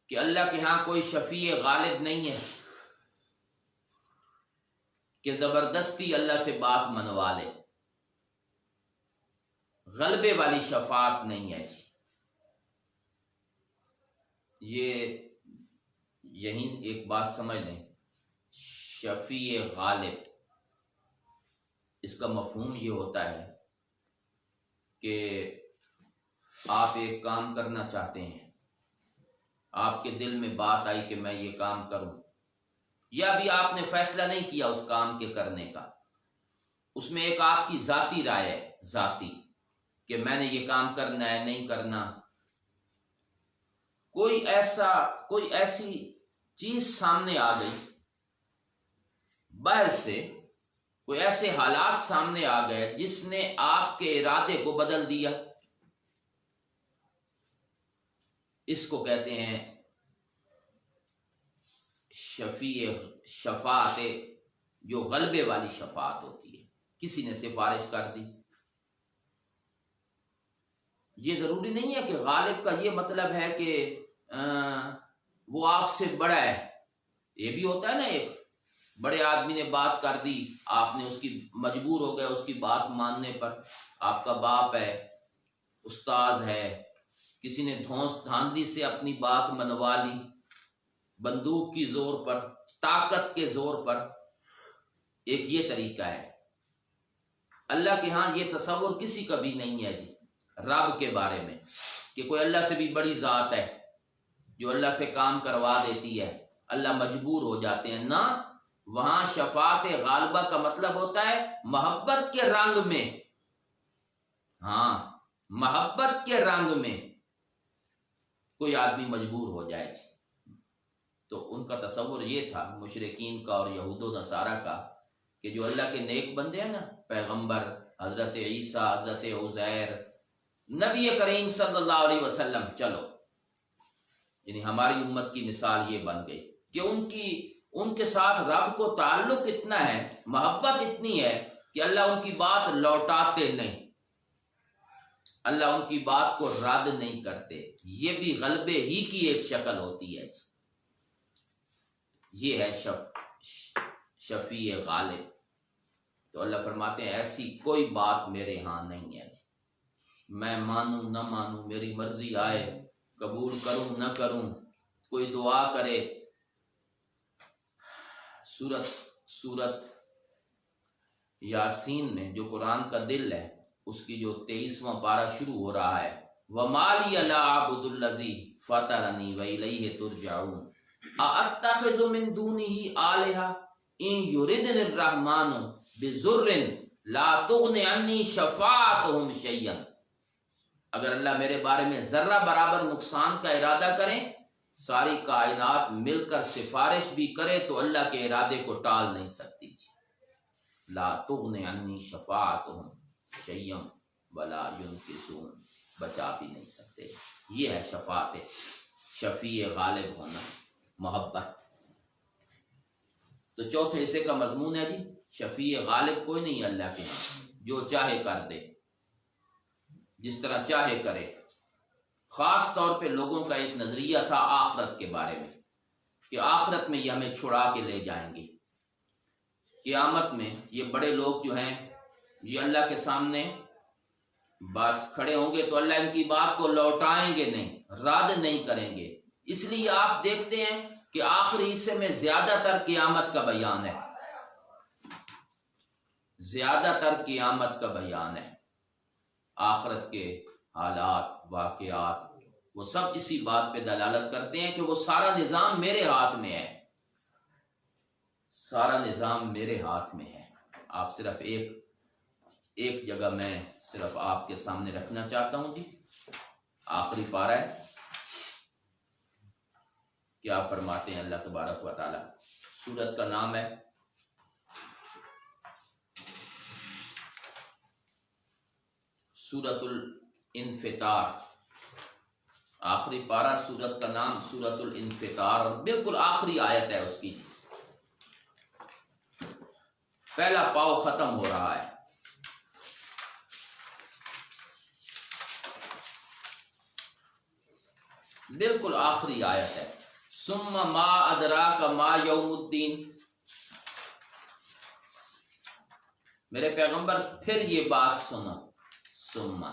کہ اللہ کے ہاں کوئی شفیع غالب نہیں ہے کہ زبردستی اللہ سے بات منوا لے۔ غلبے والی شفاعت نہیں ہے جی۔ یہ یہیں ایک بات سمجھ لیں، شفیع غالب، اس کا مفہوم یہ ہوتا ہے کہ آپ ایک کام کرنا چاہتے ہیں، آپ کے دل میں بات آئی کہ میں یہ کام کروں، یا ابھی آپ نے فیصلہ نہیں کیا اس کام کے کرنے کا، اس میں ایک آپ کی ذاتی رائے ہے، ذاتی، کہ میں نے یہ کام کرنا ہے نہیں کرنا۔ کوئی ایسی چیز سامنے آ گئی باہر سے، کوئی ایسے حالات سامنے آ گئے جس نے آپ کے ارادے کو بدل دیا، اس کو کہتے ہیں شفاعت، جو غلبے والی شفاعت ہوتی ہے۔ کسی نے سفارش کر دی، یہ ضروری نہیں ہے کہ غالب کا یہ مطلب ہے کہ وہ آپ سے بڑا ہے۔ یہ بھی ہوتا ہے نا، ایک بڑے آدمی نے بات کر دی، آپ نے اس کی مجبور ہو گئے اس کی بات ماننے پر، آپ کا باپ ہے، استاذ ہے، کسی نے دھونس دھاندلی سے اپنی بات منوا لی، بندوق کی زور پر، طاقت کے زور پر۔ ایک یہ طریقہ ہے۔ اللہ کے ہاں یہ تصور کسی کا بھی نہیں ہے جی، رب کے بارے میں، کہ کوئی اللہ سے بھی بڑی ذات ہے جو اللہ سے کام کروا دیتی ہے، اللہ مجبور ہو جاتے ہیں، نہ۔ وہاں شفاعت غالبہ کا مطلب ہوتا ہے محبت کے رنگ میں، ہاں، محبت کے رنگ میں کوئی آدمی مجبور ہو جائے جی۔ تو ان کا تصور یہ تھا، مشرکین کا اور یہود و نصارہ کا، کہ جو اللہ کے نیک بندے ہیں نا، پیغمبر حضرت عیسیٰ، حضرت عزیر، نبی کریم صلی اللہ علیہ وسلم، چلو، یعنی ہماری امت کی مثال یہ بن گئی کہ ان کے ساتھ رب کو تعلق اتنا ہے، محبت اتنی ہے کہ اللہ ان کی بات لوٹاتے نہیں، اللہ ان کی بات کو رد نہیں کرتے۔ یہ بھی غلبے ہی کی ایک شکل ہوتی ہے جی۔ یہ ہے شفیع غالب۔ تو اللہ فرماتے ہیں ایسی کوئی بات میرے ہاں نہیں ہے جی، میں مانوں نہ مانوں، میری مرضی آئے، قبول کروں نہ کروں، کوئی دعا کرے۔ سورت یاسین میں جو قرآن کا دل ہے، اس کی جو 23واں پارہ شروع ہو رہا ہے، وَمَا لِيَ لَا أَعْبُدُ الَّذِي فَطَرَنِي وَإِلَيْهِ تُرْجَعُونَ أَأَتَّخِذُ مِن دُونِهِ آلِهَةً إِن يُرِدْنِ الرَّحْمَنُ بِضُرٍّ لَا تُغْنِ عَنِّي شَفَاعَتُهُمْ شَيْئًا۔ اگر اللہ میرے بارے میں ذرہ برابر نقصان کا ارادہ کریں، ساری کائنات مل کر سفارش بھی کرے تو اللہ کے ارادے کو ٹال نہیں سکتی۔ لا تغنی عنی شفاعتهم شیئا ولا ینقصون، بچا بھی نہیں سکتے۔ یہ ہے شفاعت، شفیع غالب ہونا، محبت۔ تو چوتھے حصے کا مضمون ہے جی، شفیع غالب کوئی نہیں اللہ کے ہاں، جو چاہے کر دے، جس طرح چاہے کرے۔ خاص طور پہ لوگوں کا ایک نظریہ تھا آخرت کے بارے میں، کہ آخرت میں یہ ہمیں چھڑا کے لے جائیں گے، قیامت میں یہ بڑے لوگ جو ہیں یہ اللہ کے سامنے بس کھڑے ہوں گے تو اللہ ان کی بات کو لوٹائیں گے نہیں، رد نہیں کریں گے۔ اس لیے آپ دیکھتے ہیں کہ آخری حصے میں زیادہ تر قیامت کا بیان ہے، زیادہ تر قیامت کا بیان ہے، آخرت کے حالات، واقعات، وہ سب اسی بات پہ دلالت کرتے ہیں کہ وہ سارا نظام میرے ہاتھ میں ہے، سارا نظام میرے ہاتھ میں ہے۔ آپ صرف ایک جگہ میں صرف آپ کے سامنے رکھنا چاہتا ہوں جی، آخری پارہ ہے. کیا فرماتے ہیں اللہ تبارک و تعالی؟ سورت کا نام ہے سورت الانفطار. آخری پارہ سورت کا نام سورت الانفطار، اور بالکل آخری آیت ہے اس کی. پہلا پاؤ ختم ہو رہا ہے. بالکل آخری آیت ہے. ثم ما ادراک ما یوم الدین. میرے پیغمبر پھر یہ بات سنو، ثم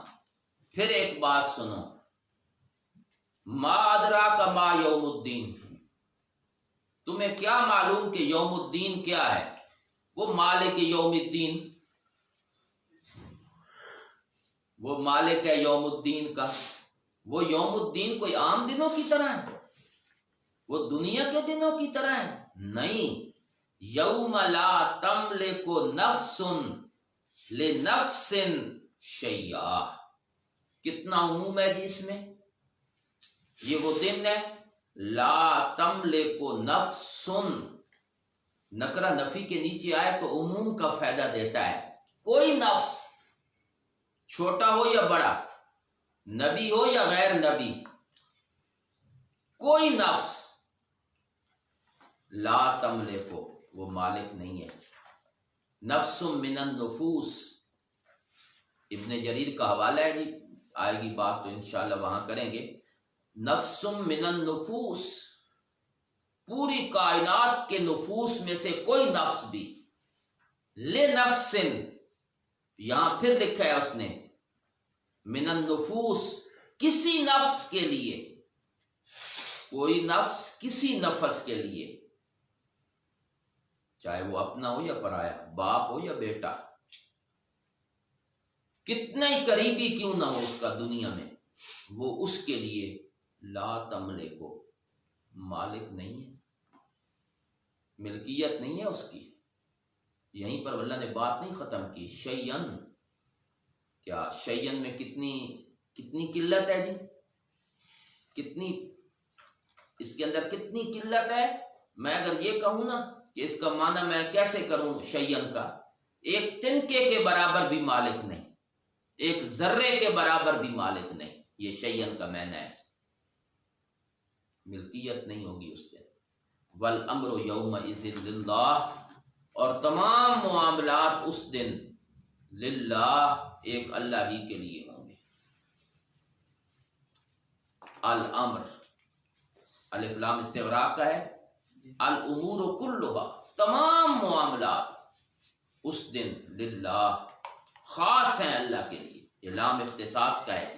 پھر ایک بات سنو، ما ادراک ما یوم الدین. تمہیں کیا معلوم کہ یوم الدین کیا ہے؟ وہ مالک یوم الدین، وہ مالک ہے یوم الدین کا. وہ یوم الدین کوئی عام دنوں کی طرح ہے؟ وہ دنیا کے دنوں کی طرح ہے؟ نہیں. یوم لا تملک نفس لنفس شیئا. کتنا عموم ہے جی اس میں. یہ وہ دن ہے لا تملک نفس، نکرہ نفی کے نیچے آئے تو عموم کا فائدہ دیتا ہے. کوئی نفس، چھوٹا ہو یا بڑا، نبی ہو یا غیر نبی، کوئی نفس لا تملک، وہ مالک نہیں ہے. نفس من النفوس، ابن جریر کا حوالہ ہے جی، آئے گی بات تو انشاءاللہ وہاں کریں گے. نفس من النفوس، پوری کائنات کے نفوس میں سے کوئی نفس بھی. لنفس، یہاں پھر لکھا ہے اس نے من النفوس، کسی نفس کے لیے. کوئی نفس کسی نفس کے لیے، چاہے وہ اپنا ہو یا پرایا، باپ ہو یا بیٹا، کتنا ہی قریبی کیوں نہ ہو اس کا دنیا میں، وہ اس کے لیے لا تملک کو مالک نہیں ہے، ملکیت نہیں ہے اس کی. یہیں پر اللہ نے بات نہیں ختم کی. شیئن، کیا شیئن میں کتنی قلت ہے جی؟ کتنی اس کے اندر کتنی قلت ہے. میں اگر یہ کہوں نا کہ اس کا معنی میں کیسے کروں شیئن کا، ایک تنکے کے برابر بھی مالک نہیں، ایک ذرے کے برابر بھی مالک نہیں. یہ شیئن کا معنی ہے. ملکیت نہیں ہوگی اس دن. والامر یومئذ للہ، اور تمام معاملات اس دن للہ، ایک اللہ ہی کے لیے ہوں گے. الامر، الف لام استغراق کا ہے. الامور کلھا، تمام معاملات اس دن للہ، خاص ہیں اللہ کے لیے. یہ لام اختصاص کا ہے.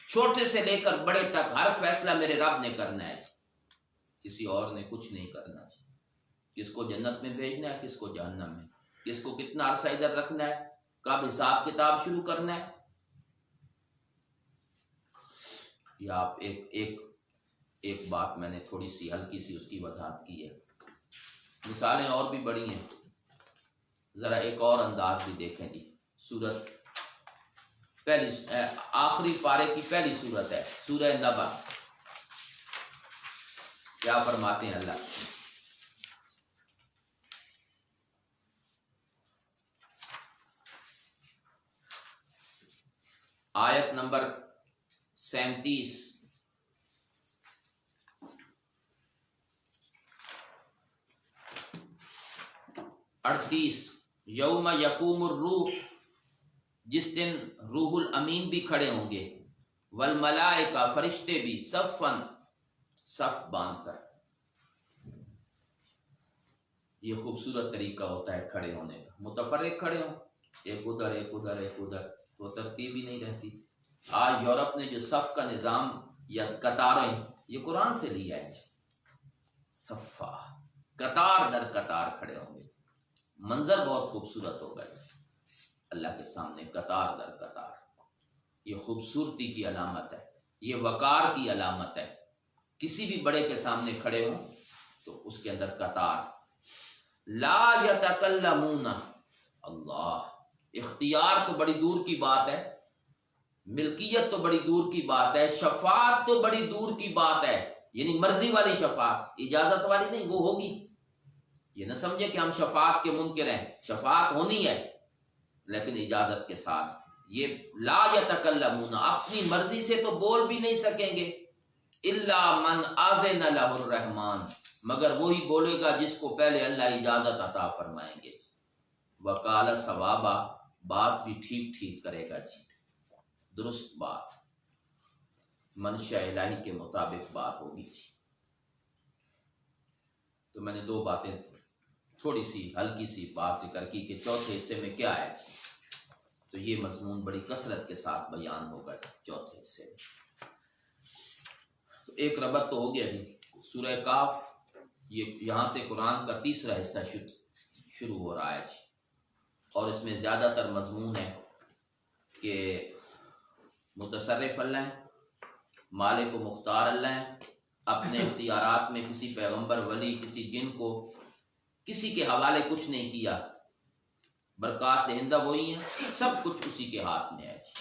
چھوٹے سے لے کر بڑے تک ہر فیصلہ میرے رب نے کرنا ہے، کسی اور نے کچھ نہیں کرنا. کس کو جنت میں بھیجنا ہے، کس کو جہنم میں، کس کو کتنا عرصہ ادھر رکھنا ہے، کب حساب کتاب شروع کرنا ہے. یا آپ ایک بات میں نے تھوڑی سی ہلکی سی اس کی وضاحت کی ہے. مثالیں اور بھی بڑی ہیں، ذرا ایک اور انداز بھی دیکھیں جی. سورت پہلی آخری پارے کی پہلی سورت ہے سورہ نبا. کیا فرماتے ہیں اللہ؟ آیت نمبر 37. 38. یوم یقوم الروح، جس دن روح الامین بھی کھڑے ہوں گے، والملائکہ، فرشتے بھی، صفاً، صف باندھ کر. یہ خوبصورت طریقہ ہوتا ہے کھڑے ہونے کا. متفرق کھڑے ہوں، ایک ادھر ایک ادھر ایک ادھر، تو ترتیب ہی نہیں رہتی. آج یورپ نے جو صف کا نظام یا قطاریں، یہ قرآن سے لیا ہے. صفا، قطار در قطار کھڑے ہوں گے. منظر بہت خوبصورت ہوگا اللہ کے سامنے، قطار در قطار. یہ خوبصورتی کی علامت ہے، یہ وقار کی علامت ہے. کسی بھی بڑے کے سامنے کھڑے ہوں تو اس کے اندر قطار. لا یتکلمون، اللہ، اختیار تو بڑی دور کی بات ہے. ملکیت تو بڑی دور کی بات ہے، شفاعت تو بڑی دور کی بات ہے، یعنی مرضی والی شفاعت، اجازت والی نہیں، وہ ہوگی۔ یہ نہ سمجھے کہ ہم شفاعت کے منکر ہیں، شفاعت ہونی ہے لیکن اجازت کے ساتھ۔ یہ لا یتکلمون، اپنی مرضی سے تو بول بھی نہیں سکیں گے، الا من اذن لہ الرحمن، مگر وہی بولے گا جس کو پہلے اللہ اجازت عطا فرمائیں گے۔ وقال صوابا، بات بھی ٹھیک ٹھیک کرے گا جی، درست بات، منشاء الہی کے مطابق بات ہوگی جی۔ تو میں نے دو باتیں تھوڑی سی ہلکی سی بات ذکر کی کہ چوتھے حصے میں کیا ہے جی، تو یہ مضمون بڑی کثرت کے ساتھ بیان ہوگا جی چوتھے حصے میں۔ تو ایک ربط تو ہو گیا جی، سورہ کاف یہ یہاں سے قرآن کا تیسرا حصہ شروع ہو رہا ہے جی، اور اس میں زیادہ تر مضمون ہے کہ متصرف اللہ ہیں، مالک و مختار اللہ ہیں، اپنے اختیارات میں کسی پیغمبر ولی کسی جن کو کسی کے حوالے کچھ نہیں کیا، برکات دہندہ وہی ہیں، سب کچھ اسی کے ہاتھ میں ہے جی۔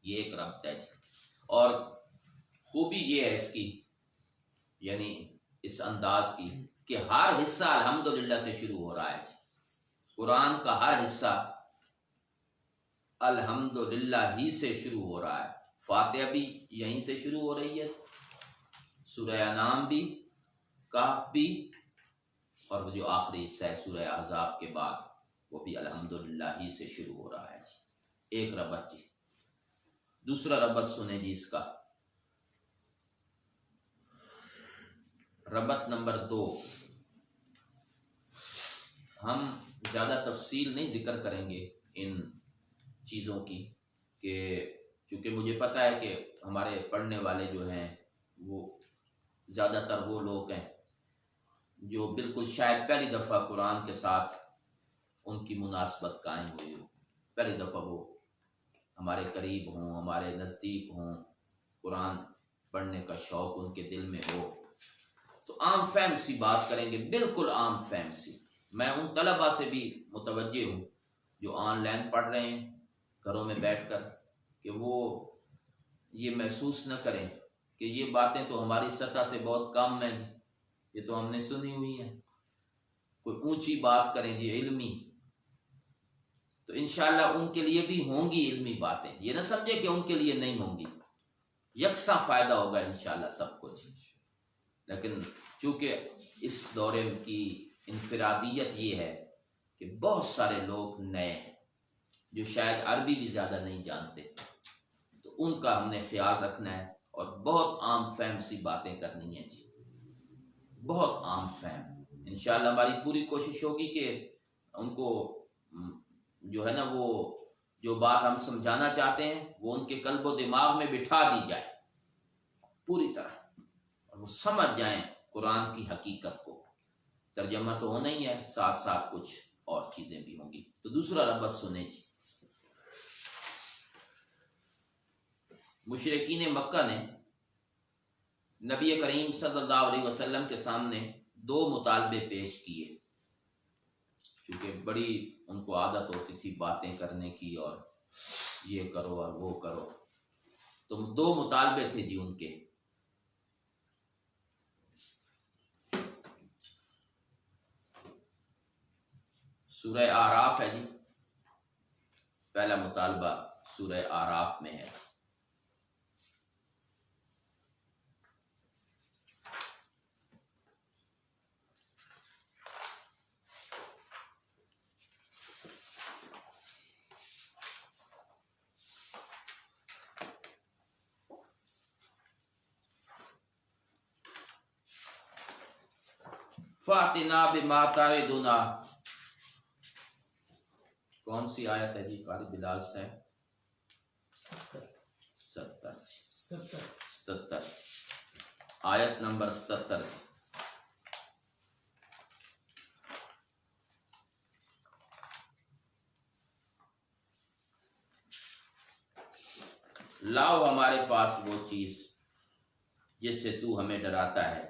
یہ ایک ربط ہے جی، اور خوبی یہ ہے اس کی، یعنی اس انداز کی، کہ ہر حصہ الحمدللہ سے شروع ہو رہا ہے جی۔ قرآن کا ہر حصہ الحمدللہ ہی سے شروع ہو رہا ہے، فاتحہ بھی یہیں سے شروع ہو رہی ہے، سورہ انعام بھی، کہف بھی، اور وہ جو آخری حصہ ہے سورہ احزاب کے بعد وہ بھی الحمدللہ ہی سے شروع ہو رہا ہے جی۔ ایک ربط جی۔ دوسرا ربط سنیں جی اس کا، ربط نمبر 2۔ ہم زیادہ تفصیل نہیں ذکر کریں گے ان چیزوں کی، کہ چونکہ مجھے پتہ ہے کہ ہمارے پڑھنے والے جو ہیں وہ زیادہ تر وہ لوگ ہیں جو بالکل شاید پہلی دفعہ قرآن کے ساتھ ان کی مناسبت قائم ہوئی ہو، پہلی دفعہ وہ ہمارے قریب ہوں، ہمارے نزدیک ہوں، قرآن پڑھنے کا شوق ان کے دل میں ہو، تو عام فہم سی بات کریں گے، بالکل عام فہم سی۔ میں ان طلباء سے بھی متوجہ ہوں جو آن لائن پڑھ رہے ہیں گھروں میں بیٹھ کر، کہ وہ یہ محسوس نہ کریں کہ یہ باتیں تو ہماری سطح سے بہت کم ہیں جی، یہ تو ہم نے سنی ہوئی ہیں، کوئی اونچی بات کریں جی علمی، تو انشاءاللہ ان کے لیے بھی ہوں گی علمی باتیں، یہ نہ سمجھے کہ ان کے لیے نہیں ہوں گی، یکساں فائدہ ہوگا انشاءاللہ سب کو جی۔ لیکن چونکہ اس دورے کی انفرادیت یہ ہے کہ بہت سارے لوگ نئے ہیں جو شاید عربی بھی زیادہ نہیں جانتے، تو ان کا ہم نے خیال رکھنا ہے، اور بہت عام فہم سی باتیں کرنی ہیں جی، بہت عام فہم۔ انشاءاللہ ہماری پوری کوشش ہوگی کہ ان کو جو ہے نا وہ جو بات ہم سمجھانا چاہتے ہیں وہ ان کے قلب و دماغ میں بٹھا دی جائے پوری طرح، اور وہ سمجھ جائیں قرآن کی حقیقت کو۔ ترجمہ تو ہونا ہی ہے، ساتھ ساتھ کچھ اور چیزیں بھی ہوں گی۔ تو دوسرا ربط سنیں جی، مشرکین مکہ نے نبی کریم صلی اللہ علیہ وسلم کے سامنے 2 مطالبے پیش کیے، چونکہ بڑی ان کو عادت ہوتی تھی باتیں کرنے کی، اور یہ کرو اور وہ کرو، تو 2 مطالبے تھے جی ان کے۔ سورہ اعراف ہے جی، پہلا مطالبہ سورہ اعراف میں ہے۔ فَأْتِنَا بِمَا تَعِدُنَا، کون سی آیت ہے جی قاری بلال صاحب؟ 77 آیت نمبر 77۔ لاؤ ہمارے پاس وہ چیز جس سے تو ہمیں ڈراتا ہے،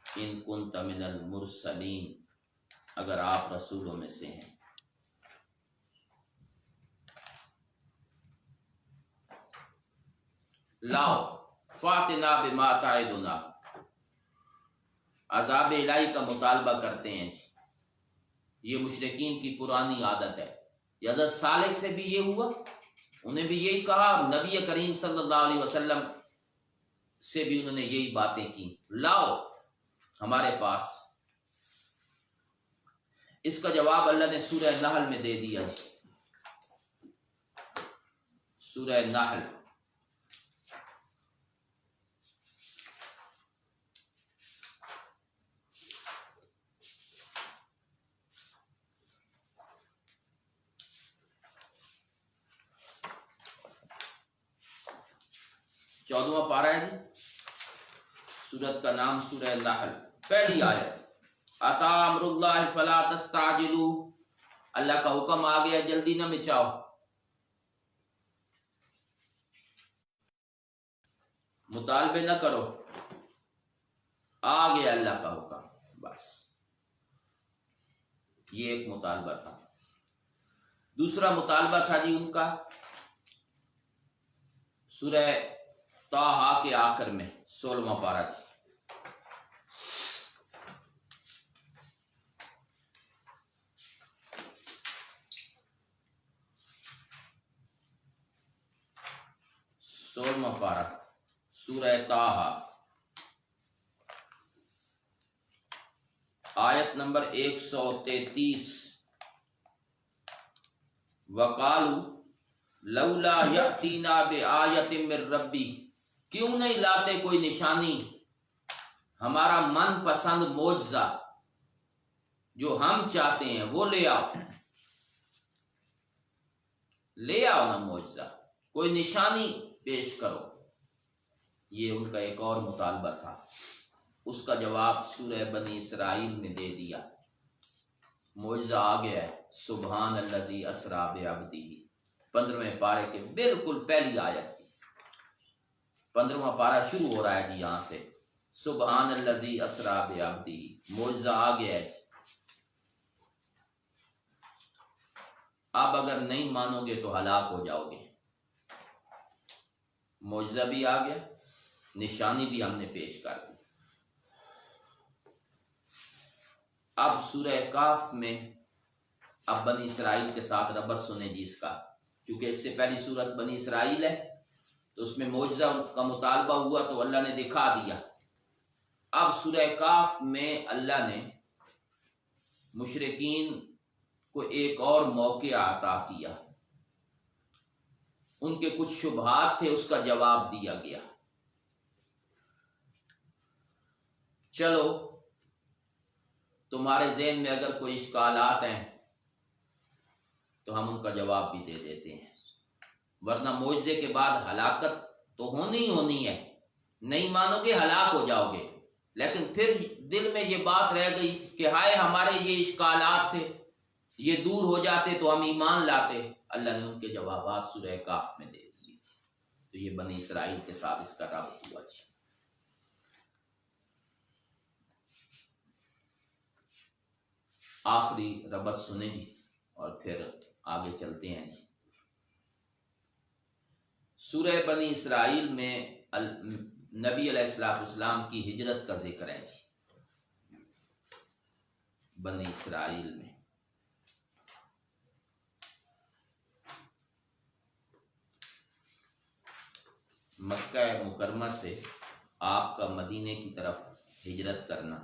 ان کنت من المرسلین، اگر آپ رسولوں میں سے ہیں۔ لاؤ فاتنا بما تعدنا، عذاب الہی کا مطالبہ کرتے ہیں۔ یہ مشرکین کی پرانی عادت ہے۔ حضرت صالح سے بھی یہ ہوا، انہیں بھی یہی کہا، نبی کریم صلی اللہ علیہ وسلم سے بھی انہوں نے یہی باتیں کی، لاؤ ہمارے پاس۔ اس کا جواب اللہ نے سورہ نحل میں دے دیا۔ سورہ نحل چودواں پارہ ہے جی، سورت کا نام سورہ نحل، پہلی آیت، اتا امر اللہ فلا تستعجلوا، اللہ کا حکم آ گیا، جلدی نہ مچاؤ۔ مطالبے نہ کرو، آ گیا اللہ کا حکم، بس یہ ایک مطالبہ تھا۔ دوسرا مطالبہ تھا جی ان کا سورہ طٰہٰ کے آخر میں 16واں پارہ تھی، سولہواں پارہ سورہ طٰہٰ، آیت نمبر 133، وَقَالُوا لَوْلَا يَأْتِينَا بِآیَةٍ مِّن رَّبِّهِ، کیوں نہیں لاتے کوئی نشانی، ہمارا من پسند معجزہ جو ہم چاہتے ہیں وہ لے آؤ، لے آؤ نا معجزہ، کوئی نشانی پیش کرو۔ یہ ان کا ایک اور مطالبہ تھا، اس کا جواب سورہ بنی اسرائیل میں دے دیا، معجزہ آ گیا ہے، سبحان الذی اسریٰ بعبدہ، 15ویں پارے کے بالکل پہلی آیت، 15واں پارہ شروع ہو رہا ہے جی یہاں سے، سبحان الذی اسریٰ بعبدہ، معجزہ آ گیا ہے۔ اب اگر نہیں مانو گے تو ہلاک ہو جاؤ گے۔ معجزہ بھی آ گیا، نشانی بھی ہم نے پیش کر دی۔ اب سورہ کہف میں اب بنی اسرائیل کے ساتھ ربط سنیں جی اس کا، چونکہ اس سے پہلی سورت بنی اسرائیل ہے تو اس میں معجزہ کا مطالبہ ہوا تو اللہ نے دکھا دیا۔ اب سورہ کہف میں اللہ نے مشرکین کو ایک اور موقع عطا کیا، ان کے کچھ شبہات تھے، اس کا جواب دیا گیا۔ چلو تمہارے ذہن میں اگر کوئی اشکالات ہیں تو ہم ان کا جواب بھی دے دیتے ہیں، ورنہ معجزے کے بعد ہلاکت تو ہونی ہی ہونی ہے، نہیں مانو گے ہلاک ہو جاؤ گے۔ لیکن پھر دل میں یہ بات رہ گئی کہ ہائے ہمارے یہ اشکالات تھے، یہ دور ہو جاتے تو ہم ایمان لاتے۔ اللہ نے ان کے جوابات سورہ کہف میں دے دی، تو یہ بنی اسرائیل کے ساتھ اس کا رابط ہوا جی۔ آخری ربط سنیں جی اور پھر آگے چلتے ہیں جی۔ سورہ بنی اسرائیل میں نبی علیہ السلام کی ہجرت کا ذکر ہے جی۔ بنی اسرائیل میں مکہ مکرمہ سے آپ کا مدینے کی طرف ہجرت کرنا،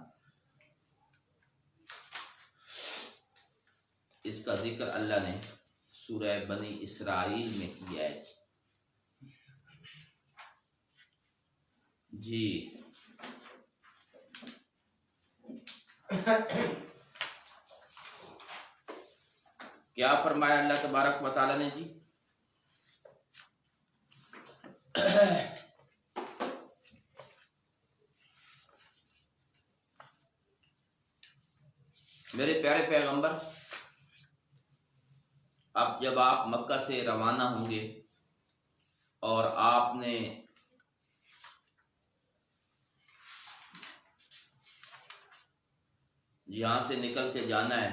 اس کا ذکر اللہ نے سورہ بنی اسرائیل میں کیا ہے جی۔ کیا فرمایا اللہ تبارک و تعالی نے جی؟ میرے پیارے پیغمبر، اب جب آپ مکہ سے روانہ ہوں گے اور آپ نے یہاں سے نکل کے جانا ہے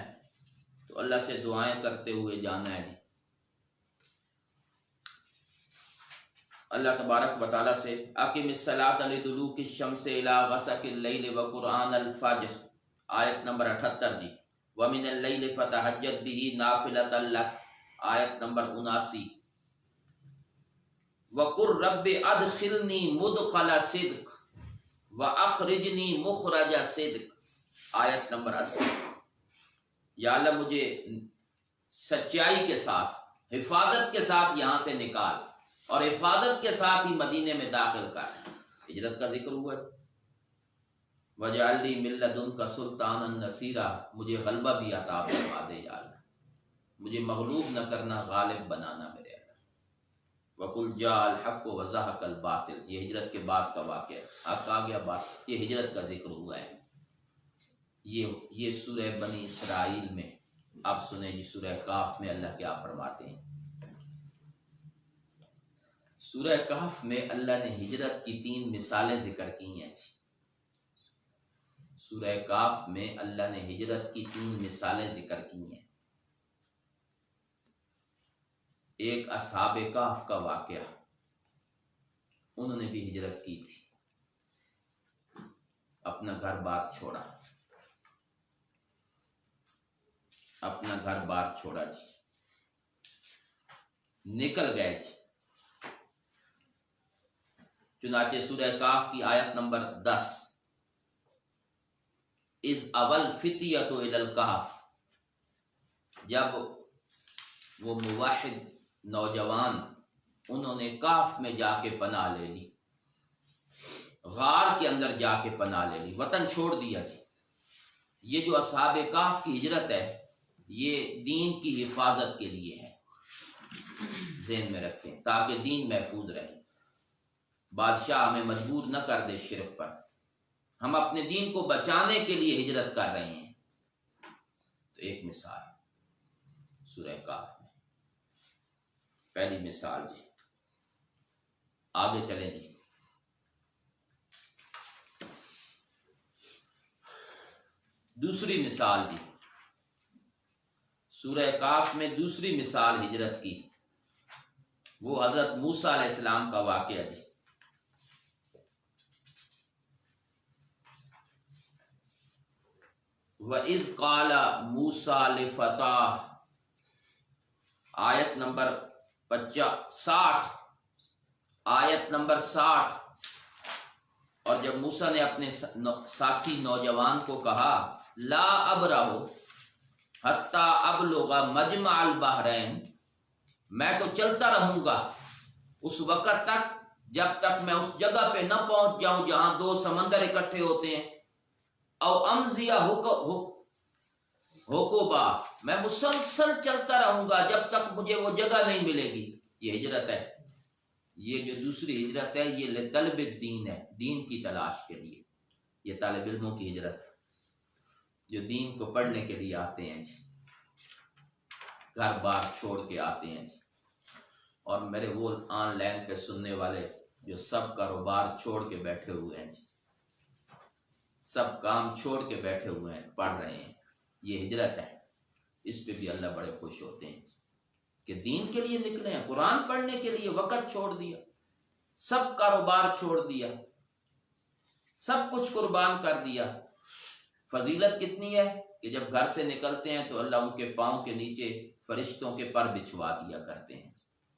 تو اللہ سے دعائیں کرتے ہوئے جانا ہے جی۔ اللہ تبارک و تعالیٰ سے اقم الصلاۃ لدلوک الشمس الی غسق اللیل وقرآن الفجر، آیت نمبر 78 جی، ومن اللیل فتہجد بہ نافلۃ لک، آیت نمبر 79، وقر رب ادخلنی مدخل صدق واخرجنی مخرج صدق، آیت نمبر 80۔ یا اللہ مجھے سچائی کے ساتھ، حفاظت کے ساتھ یہاں سے نکال، اور حفاظت کے ساتھ ہی مدینے میں داخل کر۔ ہجرت کا ذکر ہوا ہے۔ وَجَعَلْ لِي مِن لَّدُنْكَ سُلْطَانًا نَصِيرًا، مجھے غلبہ بھی عطا فرما دے یا اللہ، مجھے مغلوب نہ کرنا، غالب بنانا میرے اللہ۔ وَقُلْ جَاءَ الْحَقُّ وَزَهَقَ الْبَاطِلُ، یہ ہجرت کے بعد کا واقعہ ہے، حق آ گیا، بات یہ ہجرت کا ذکر ہوا ہے۔ یہ سورہ بنی اسرائیل میں، اب سنیں جی سورہ کہف میں اللہ کیا فرماتے ہیں۔ سورہ کہف میں اللہ نے ہجرت کی 3 مثالیں ذکر کی ہیں جی۔ سورہ کہف میں اللہ نے ہجرت کی 3 مثالیں ذکر کی ہیں۔ ایک اصحاب کہف کا واقعہ، انہوں نے بھی ہجرت کی تھی، اپنا گھر بار چھوڑا، اپنا گھر بار چھوڑا جی، نکل گئے جی۔ چنانچہ سورہ کہف کی آیت نمبر 10، اذ اول فتیۃ الی الکہف، جب وہ موحد نوجوان انہوں نے کہف میں جا کے پناہ لے لی، غار کے اندر جا کے پناہ لے لی، وطن چھوڑ دیا جی۔ یہ جو اصحاب کہف کی ہجرت ہے، یہ دین کی حفاظت کے لیے ہے، ذہن میں رکھیں، تاکہ دین محفوظ رہے، بادشاہ ہمیں مجبور نہ کر دے شرک پر، ہم اپنے دین کو بچانے کے لیے ہجرت کر رہے ہیں۔ تو ایک مثال سورہ کہف میں، پہلی مثال جی، آگے چلیں جی۔ دوسری مثال جی، سورہ کہف میں دوسری مثال ہجرت کی، وہ حضرت موسیٰ علیہ السلام کا واقعہ جی۔ وَإِذْ قَالَ مُوسَىٰ لِفَتَاهُ، آیت نمبر 60، آیت نمبر 60۔ اور جب موسیٰ نے اپنے ساتھی نوجوان کو کہا، لا ابرح حتی ابلغ مجمع البحرین، میں تو چلتا رہوں گا اس وقت تک جب تک میں اس جگہ پہ نہ پہنچ جاؤں جہاں 2 سمندر اکٹھے ہوتے ہیں، او امضی حقوبا، میں مسلسل چلتا رہوں گا جب تک مجھے وہ جگہ نہیں ملے گی۔ یہ ہجرت ہے، یہ جو دوسری ہجرت ہے، یہ لطلب الدین ہے، دین کی تلاش کے لیے۔ یہ طالب علموں کی ہجرت ہے جو دین کو پڑھنے کے لیے آتے ہیں جی، گھر بار چھوڑ کے آتے ہیں جی۔ اور میرے وہ آن لائن پہ سننے والے جو سب کاروبار چھوڑ کے بیٹھے ہوئے ہیں جی، سب کام چھوڑ کے بیٹھے ہوئے ہیں، پڑھ رہے ہیں، یہ ہجرت ہے۔ اس پہ بھی اللہ بڑے خوش ہوتے ہیں کہ دین کے لیے نکلے ہیں، قرآن پڑھنے کے لیے وقت چھوڑ دیا، سب کاروبار چھوڑ دیا، سب کچھ قربان کر دیا۔ فضیلت کتنی ہے کہ جب گھر سے نکلتے ہیں تو اللہ ان کے پاؤں کے نیچے فرشتوں کے پر بچھوا دیا کرتے ہیں،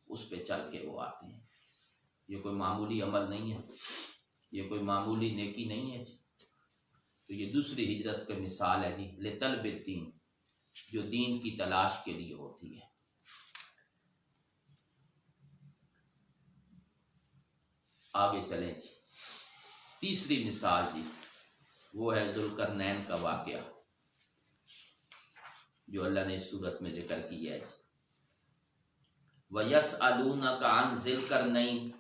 اس پہ چل کے وہ آتے ہیں۔ یہ کوئی معمولی عمل نہیں ہے، یہ کوئی معمولی نیکی نہیں ہے جی۔ تو یہ دوسری ہجرت کا مثال ہے جی، لطلب الدین، جو دین کی تلاش کے لیے ہوتی ہے۔ آگے چلیں جی، تیسری مثال جی، وہ ہے ذوالقرنین کا واقعہ جو اللہ نے اس صورت میں ذکر کیا ہے جی۔ وَيَسْأَلُونَكَ عَنْ ذِي الْقَرْنَيْنِ،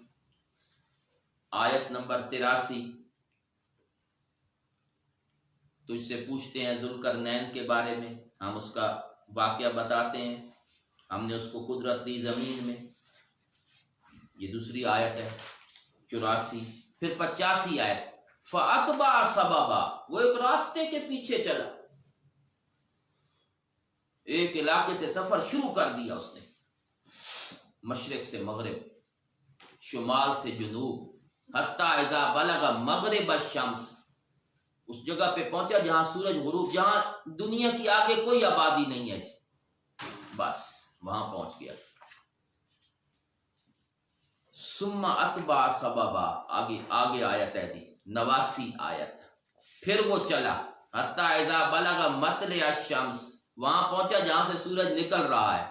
آیت نمبر 83۔ تو اس سے پوچھتے ہیں ذوالقرنین کے بارے میں، ہم اس کا واقعہ بتاتے ہیں، ہم نے اس کو قدرت دی زمین میں۔ یہ دوسری آیت ہے 84۔ پھر 85 آیت، فَأَتْبَعَ سَبَبًا، وہ ایک راستے کے پیچھے چلا، ایک علاقے سے سفر شروع کر دیا اس نے، مشرق سے مغرب شمال سے جنوب، حتیٰ اذا بلغ مغرب الشمس، اس جگہ پہ پہنچا جہاں سورج غروب، جہاں دنیا کی آگے کوئی آبادی نہیں ہے، بس وہاں پہنچ گیا۔ ثم اتبع سببا، آگے آیت ہے جی 89 آیت، پھر وہ چلا حتیٰ اذا بلغ مطلع الشمس، وہاں پہنچا جہاں سے سورج نکل رہا ہے،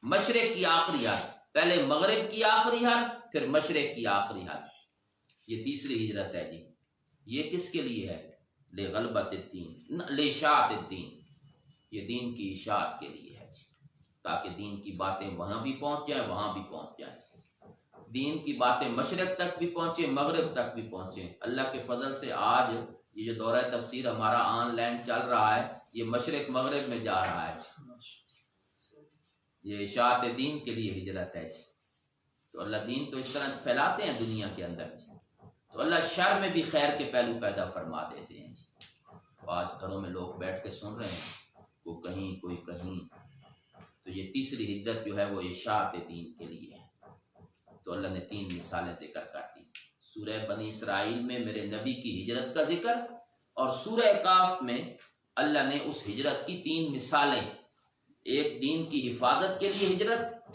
مشرق کی آخری حد، پہلے مغرب کی آخری حد پھر مشرق کی آخری حد۔ یہ تیسری ہجرت ہے جی۔ یہ کس کے لیے ہے؟ لغلبۃ الدین، لاشاعۃ الدین، یہ دین کی اشاعت کے لیے ہے جی، تاکہ دین کی باتیں وہاں بھی پہنچ جائیں وہاں بھی پہنچ جائیں، دین کی باتیں مشرق تک بھی پہنچے مغرب تک بھی پہنچے۔ اللہ کے فضل سے آج یہ جو دورہ تفسیر ہمارا آن لائن چل رہا ہے، یہ مشرق مغرب میں جا رہا ہے جی، یہ اشاعت دین کے لیے ہجرت ہے جی۔ تو اللہ دین تو اس طرح پھیلاتے ہیں دنیا کے اندر جی، تو اللہ شر میں بھی خیر کے پہلو پیدا فرما دیتے ہیں جی۔ تو آج گھروں میں لوگ بیٹھ کے سن رہے ہیں، کوئی کہیں کوئی کہیں، تو یہ تیسری ہجرت جو ہے وہ اشاعت دین کے لیے ہے۔ تو اللہ نے 3 مثالیں ذکر کر دی، سورہ بنی اسرائیل میں میرے نبی کی ہجرت کا ذکر، اور سورہ کاف میں اللہ نے اس ہجرت کی 3 مثالیں، ایک دین کی حفاظت کے لیے ہجرت،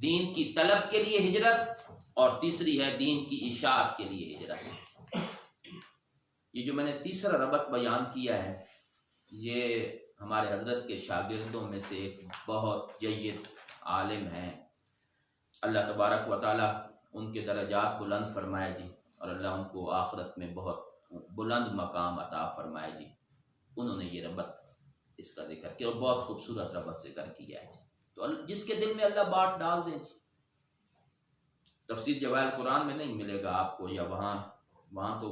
دین کی طلب کے لیے ہجرت، اور تیسری ہے دین کی اشاعت کے لیے ہجرت۔ یہ جو میں نے تیسرا ربط بیان کیا ہے، یہ ہمارے حضرت کے شاگردوں میں سے ایک بہت جید عالم ہیں، اللہ تبارک و تعالی ان کے درجات بلند فرمائے جی، اور اللہ ان کو آخرت میں بہت بلند مقام عطا فرمائے جی۔ انہوں نے یہ ربط اس کا ذکر کیا، اور بہت خوبصورت ربط ذکر کیا ہے جی۔ تو جس کے دل میں اللہ بات ڈال دے جی، تفسیر جواہر قرآن میں نہیں ملے گا آپ کو، یا وہاں تو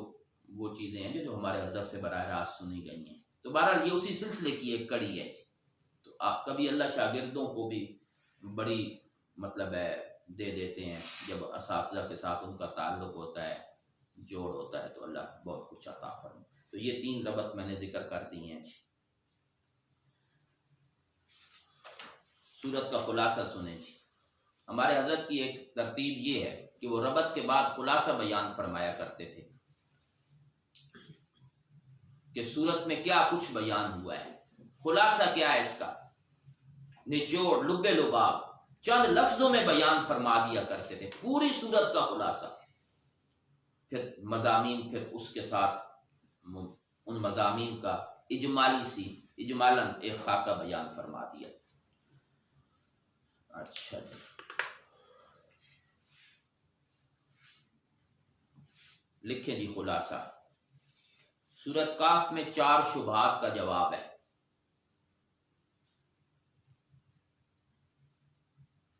وہ چیزیں ہیں جو ہمارے حضرت سے براہ راست سنی گئی ہیں۔ تو بہرحال یہ اسی سلسلے کی ایک کڑی ہے جی۔ تو آپ کبھی اللہ شاگردوں کو بھی بڑی مطلب ہے دے دیتے ہیں، جب اساتذہ کے ساتھ ان کا تعلق ہوتا ہے، جوڑ ہوتا ہے، تو اللہ بہت کچھ عطا فرمائے۔ تو یہ 3 ربط میں نے ذکر کر دی ہیں جی۔ سورت کا خلاصہ سنیں جی۔ ہمارے حضرت کی ایک ترتیب یہ ہے کہ وہ ربط کے بعد خلاصہ بیان فرمایا کرتے تھے کہ سورت میں کیا کچھ بیان ہوا ہے، خلاصہ کیا ہے اس کا، نچوڑ لب لباب چند لفظوں میں بیان فرما دیا کرتے تھے، پوری سورت کا خلاصہ، پھر مضامین، پھر اس کے ساتھ ان مضامین کا اجمالاً ایک خاکہ بیان فرما دیا۔ اچھا جی، لکھیں جی خلاصہ۔ سورۃ کاف میں 4 شبہات کا جواب ہے،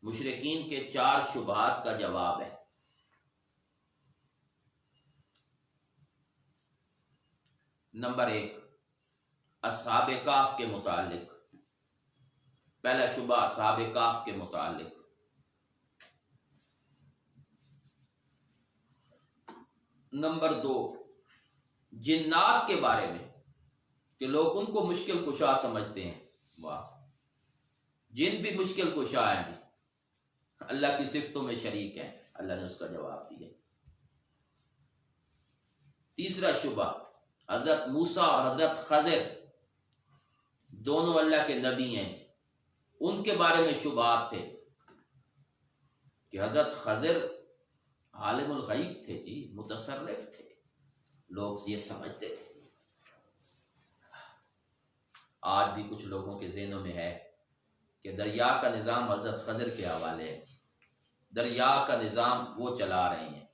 مشرکین کے 4 شبہات کا جواب ہے۔ نمبر 1، اصحاب کہف کے متعلق، پہلا شبہ اصحاب کہف کے متعلق۔ نمبر 2، جنات کے بارے میں کہ لوگ ان کو مشکل کشا سمجھتے ہیں، واہ، جن بھی مشکل کشا ہیں، اللہ کی صفتوں میں شریک ہیں، اللہ نے اس کا جواب دیا۔ تیسرا شبہ، حضرت موسیٰ اور حضرت خضر دونوں اللہ کے نبی ہیں، ان کے بارے میں شبہات تھے کہ حضرت خضر عالم الغیب تھے جی، متصرف تھے، لوگ یہ سمجھتے تھے۔ آج بھی کچھ لوگوں کے ذہنوں میں ہے کہ دریا کا نظام حضرت خضر کے حوالے ہے، دریا کا نظام وہ چلا رہے ہیں۔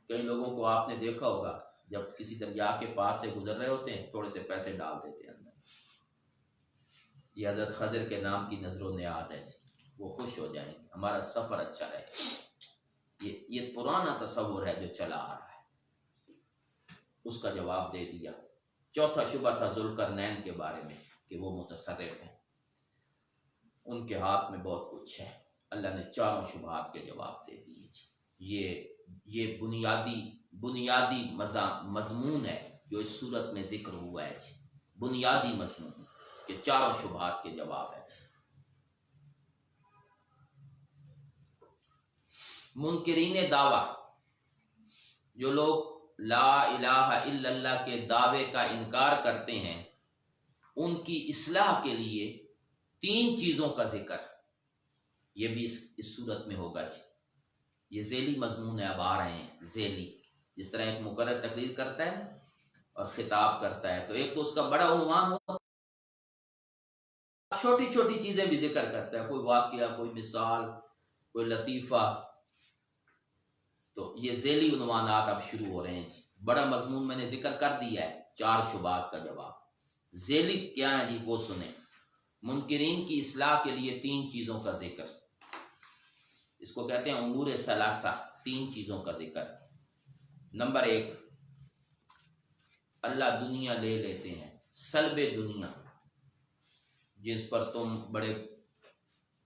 کئی لوگوں کو آپ نے دیکھا ہوگا جب کسی دریا کے پاس سے گزر رہے ہوتے ہیں، تھوڑے سے پیسے ڈال دیتے ہیں اندر، یہ حضرت خضر کے نام کی نظر و نیاز ہے، وہ خوش ہو جائیں گے، ہمارا سفر اچھا رہے گا۔ یہ پرانا تصور ہے جو چلا آ رہا ہے، اس کا جواب دے دیا۔ چوتھا شبہ تھا ذوالقرنین کے بارے میں کہ وہ متصرف ہیں، ان کے ہاتھ میں بہت کچھ ہے۔ اللہ نے 4 شبہات کے جواب دے دیے۔ یہ بنیادی مضمون ہے جو اس صورت میں ذکر ہوا ہے جی، بنیادی مضمون کہ 4 شبہات کے جواب ہے۔ منکرین دعویٰ جو لوگ لا الہ الا اللہ کے دعوے کا انکار کرتے ہیں ان کی اصلاح کے لیے 3 چیزوں کا ذکر یہ بھی اس صورت میں ہوگا جی. یہ ذیلی مضمون اب آ رہے ہیں. ذیلی جس طرح ایک مقرر تقریر کرتا ہے اور خطاب کرتا ہے تو ایک تو اس کا بڑا عنوان ہوتا ہے، چھوٹی چھوٹی چیزیں بھی ذکر کرتا ہے، کوئی واقعہ، کوئی مثال، کوئی لطیفہ. تو یہ ذیلی عنوانات اب شروع ہو رہے ہیں جی. بڑا مضمون میں نے ذکر کر دیا ہے، 4 شبہات کا جواب. ذیلی کیا ہے جی وہ سنیں. منکرین کی اصلاح کے لیے 3 چیزوں کا ذکر، اس کو کہتے ہیں امور ثلاثہ. 3 چیزوں کا ذکر. نمبر 1، اللہ دنیا لے لیتے ہیں، سلب دنیا، جس پر تم بڑے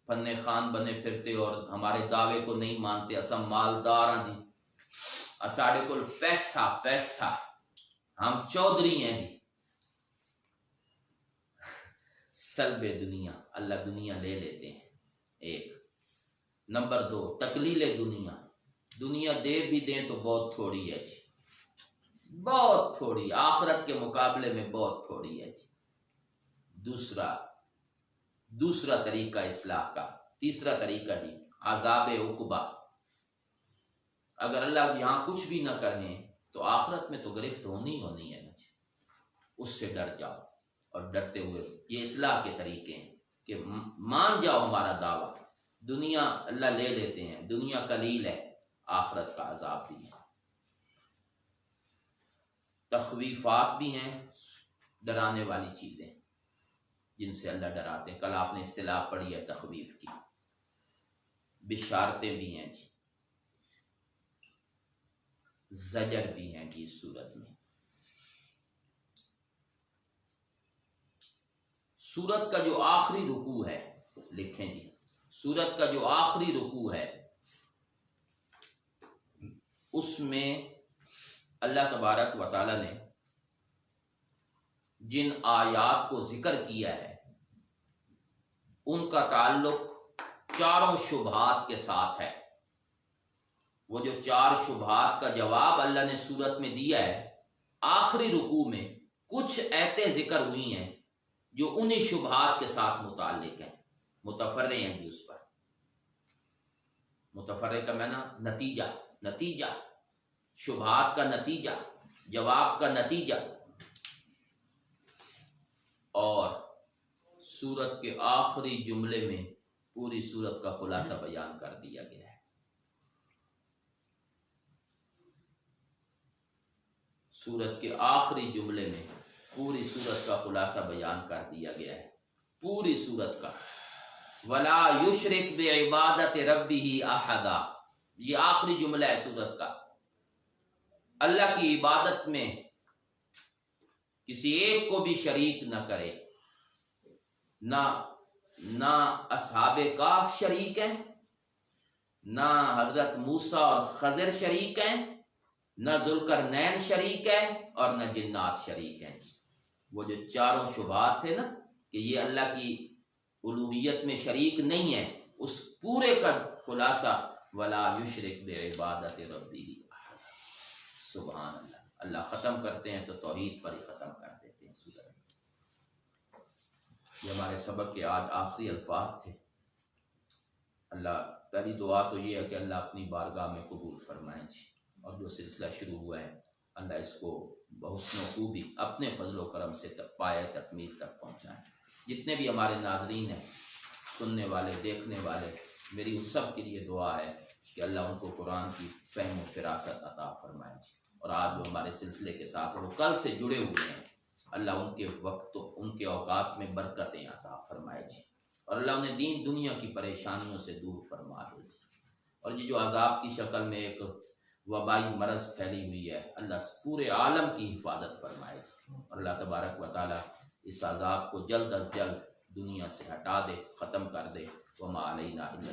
فن خان بنے پھرتے اور ہمارے دعوے کو نہیں مانتے، اسم مالدار ہیں جی، اساڑے کل پیسہ پیسہ، ہم چودھری ہیں جی. سلب دنیا، اللہ دنیا لے لیتے ہیں. 1. نمبر 2، تقلیل دنیا، دنیا دے بھی دیں تو بہت تھوڑی ہے جی، بہت تھوڑی، آخرت کے مقابلے میں بہت تھوڑی ہے جی. دوسرا طریقہ اصلاح کا. تیسرا طریقہ جی عذاب عقبہ، اگر اللہ یہاں کچھ بھی نہ کریں تو آخرت میں تو گرفت ہونی ہے نا جی، اس سے ڈر جاؤ. اور ڈرتے ہوئے یہ اصلاح کے طریقے ہیں کہ مان جاؤ ہمارا دعویٰ، دنیا اللہ لے لیتے ہیں، دنیا قلیل ہے، آخرت کا عذاب بھی ہے. تخویفات بھی ہیں، ڈرانے والی چیزیں جن سے اللہ ڈراتے ہیں. کل آپ نے اصطلاح پڑھی ہے تخویف کی. بشارتیں بھی ہیں جی، زجر بھی ہیں جی اس صورت میں. سورت کا جو آخری رکوع ہے، لکھیں جی، سورت کا جو آخری رکوع ہے اس میں اللہ تبارک و تعالی نے جن آیات کو ذکر کیا ہے ان کا تعلق 4 شبہات کے ساتھ ہے. وہ جو 4 شبہات کا جواب اللہ نے سورت میں دیا ہے، آخری رکوع میں کچھ ایتیں ذکر ہوئی ہیں جو انہی شبہات کے ساتھ متعلق ہیں، متفرع ہیں جی اس پر. متفرع کا معنی نتیجہ، شبہات کا نتیجہ، جواب کا نتیجہ. اور سورت کے آخری جملے میں پوری سورت کا خلاصہ بیان کر دیا گیا ہے. سورت کے آخری جملے میں پوری سورت کا خلاصہ بیان کر دیا گیا ہے، پوری سورت کا. وَلَا يُشْرِكْ بِعِبَادَةِ رَبِّهِ أَحَدًا، یہ آخری جملہ ہے سورت کا. اللہ کی عبادت میں کسی ایک کو بھی شریک نہ کرے. نہ اصحاب کہف شریک ہیں، نہ حضرت موسیٰ اور خضر شریک ہیں، نہ ذوالقرنین شریک ہے، اور نہ جنات شریک ہیں. وہ جو 4 شبہات تھے نا کہ یہ اللہ کی الوہیت میں شریک نہیں ہے، اس پورے کا خلاصہ وَلَا يُشْرِكْ بِعِبَادَةِ رَبِّهِ أَحَدًا. سبحان اللہ. اللہ ختم کرتے ہیں تو توحید پر ہی ختم کر دیتے ہیں سورہ. یہ ہمارے سبق کے آج آخری الفاظ تھے. اللہ پہلی دعا تو یہ ہے کہ اللہ اپنی بارگاہ میں قبول فرمائیں جی، اور جو سلسلہ شروع ہوا ہے اللہ اس کو بحسن و خوبی اپنے فضل و کرم سے پائے تکمیل تک پہنچائیں. جتنے بھی ہمارے ناظرین ہیں، سننے والے، دیکھنے والے، میری ان سب کے لیے دعا ہے کہ اللہ ان کو قرآن کی فہم و فراست عطا فرمائے. اور آج جو ہمارے سلسلے کے ساتھ وہ کل سے جڑے ہوئے ہیں، اللہ ان کے وقت، ان کے اوقات میں برکتیں عطا فرمائے جی، اور اللہ انہیں دین دنیا کی پریشانیوں سے دور فرما دے جی. اور یہ جو عذاب کی شکل میں ایک وبائی مرض پھیلی ہوئی ہے، اللہ پورے عالم کی حفاظت فرمائے جی. اور اللہ تبارک و تعالی اس عذاب کو جلد از جلد دنیا سے ہٹا دے، ختم کر دے. وما علینا الا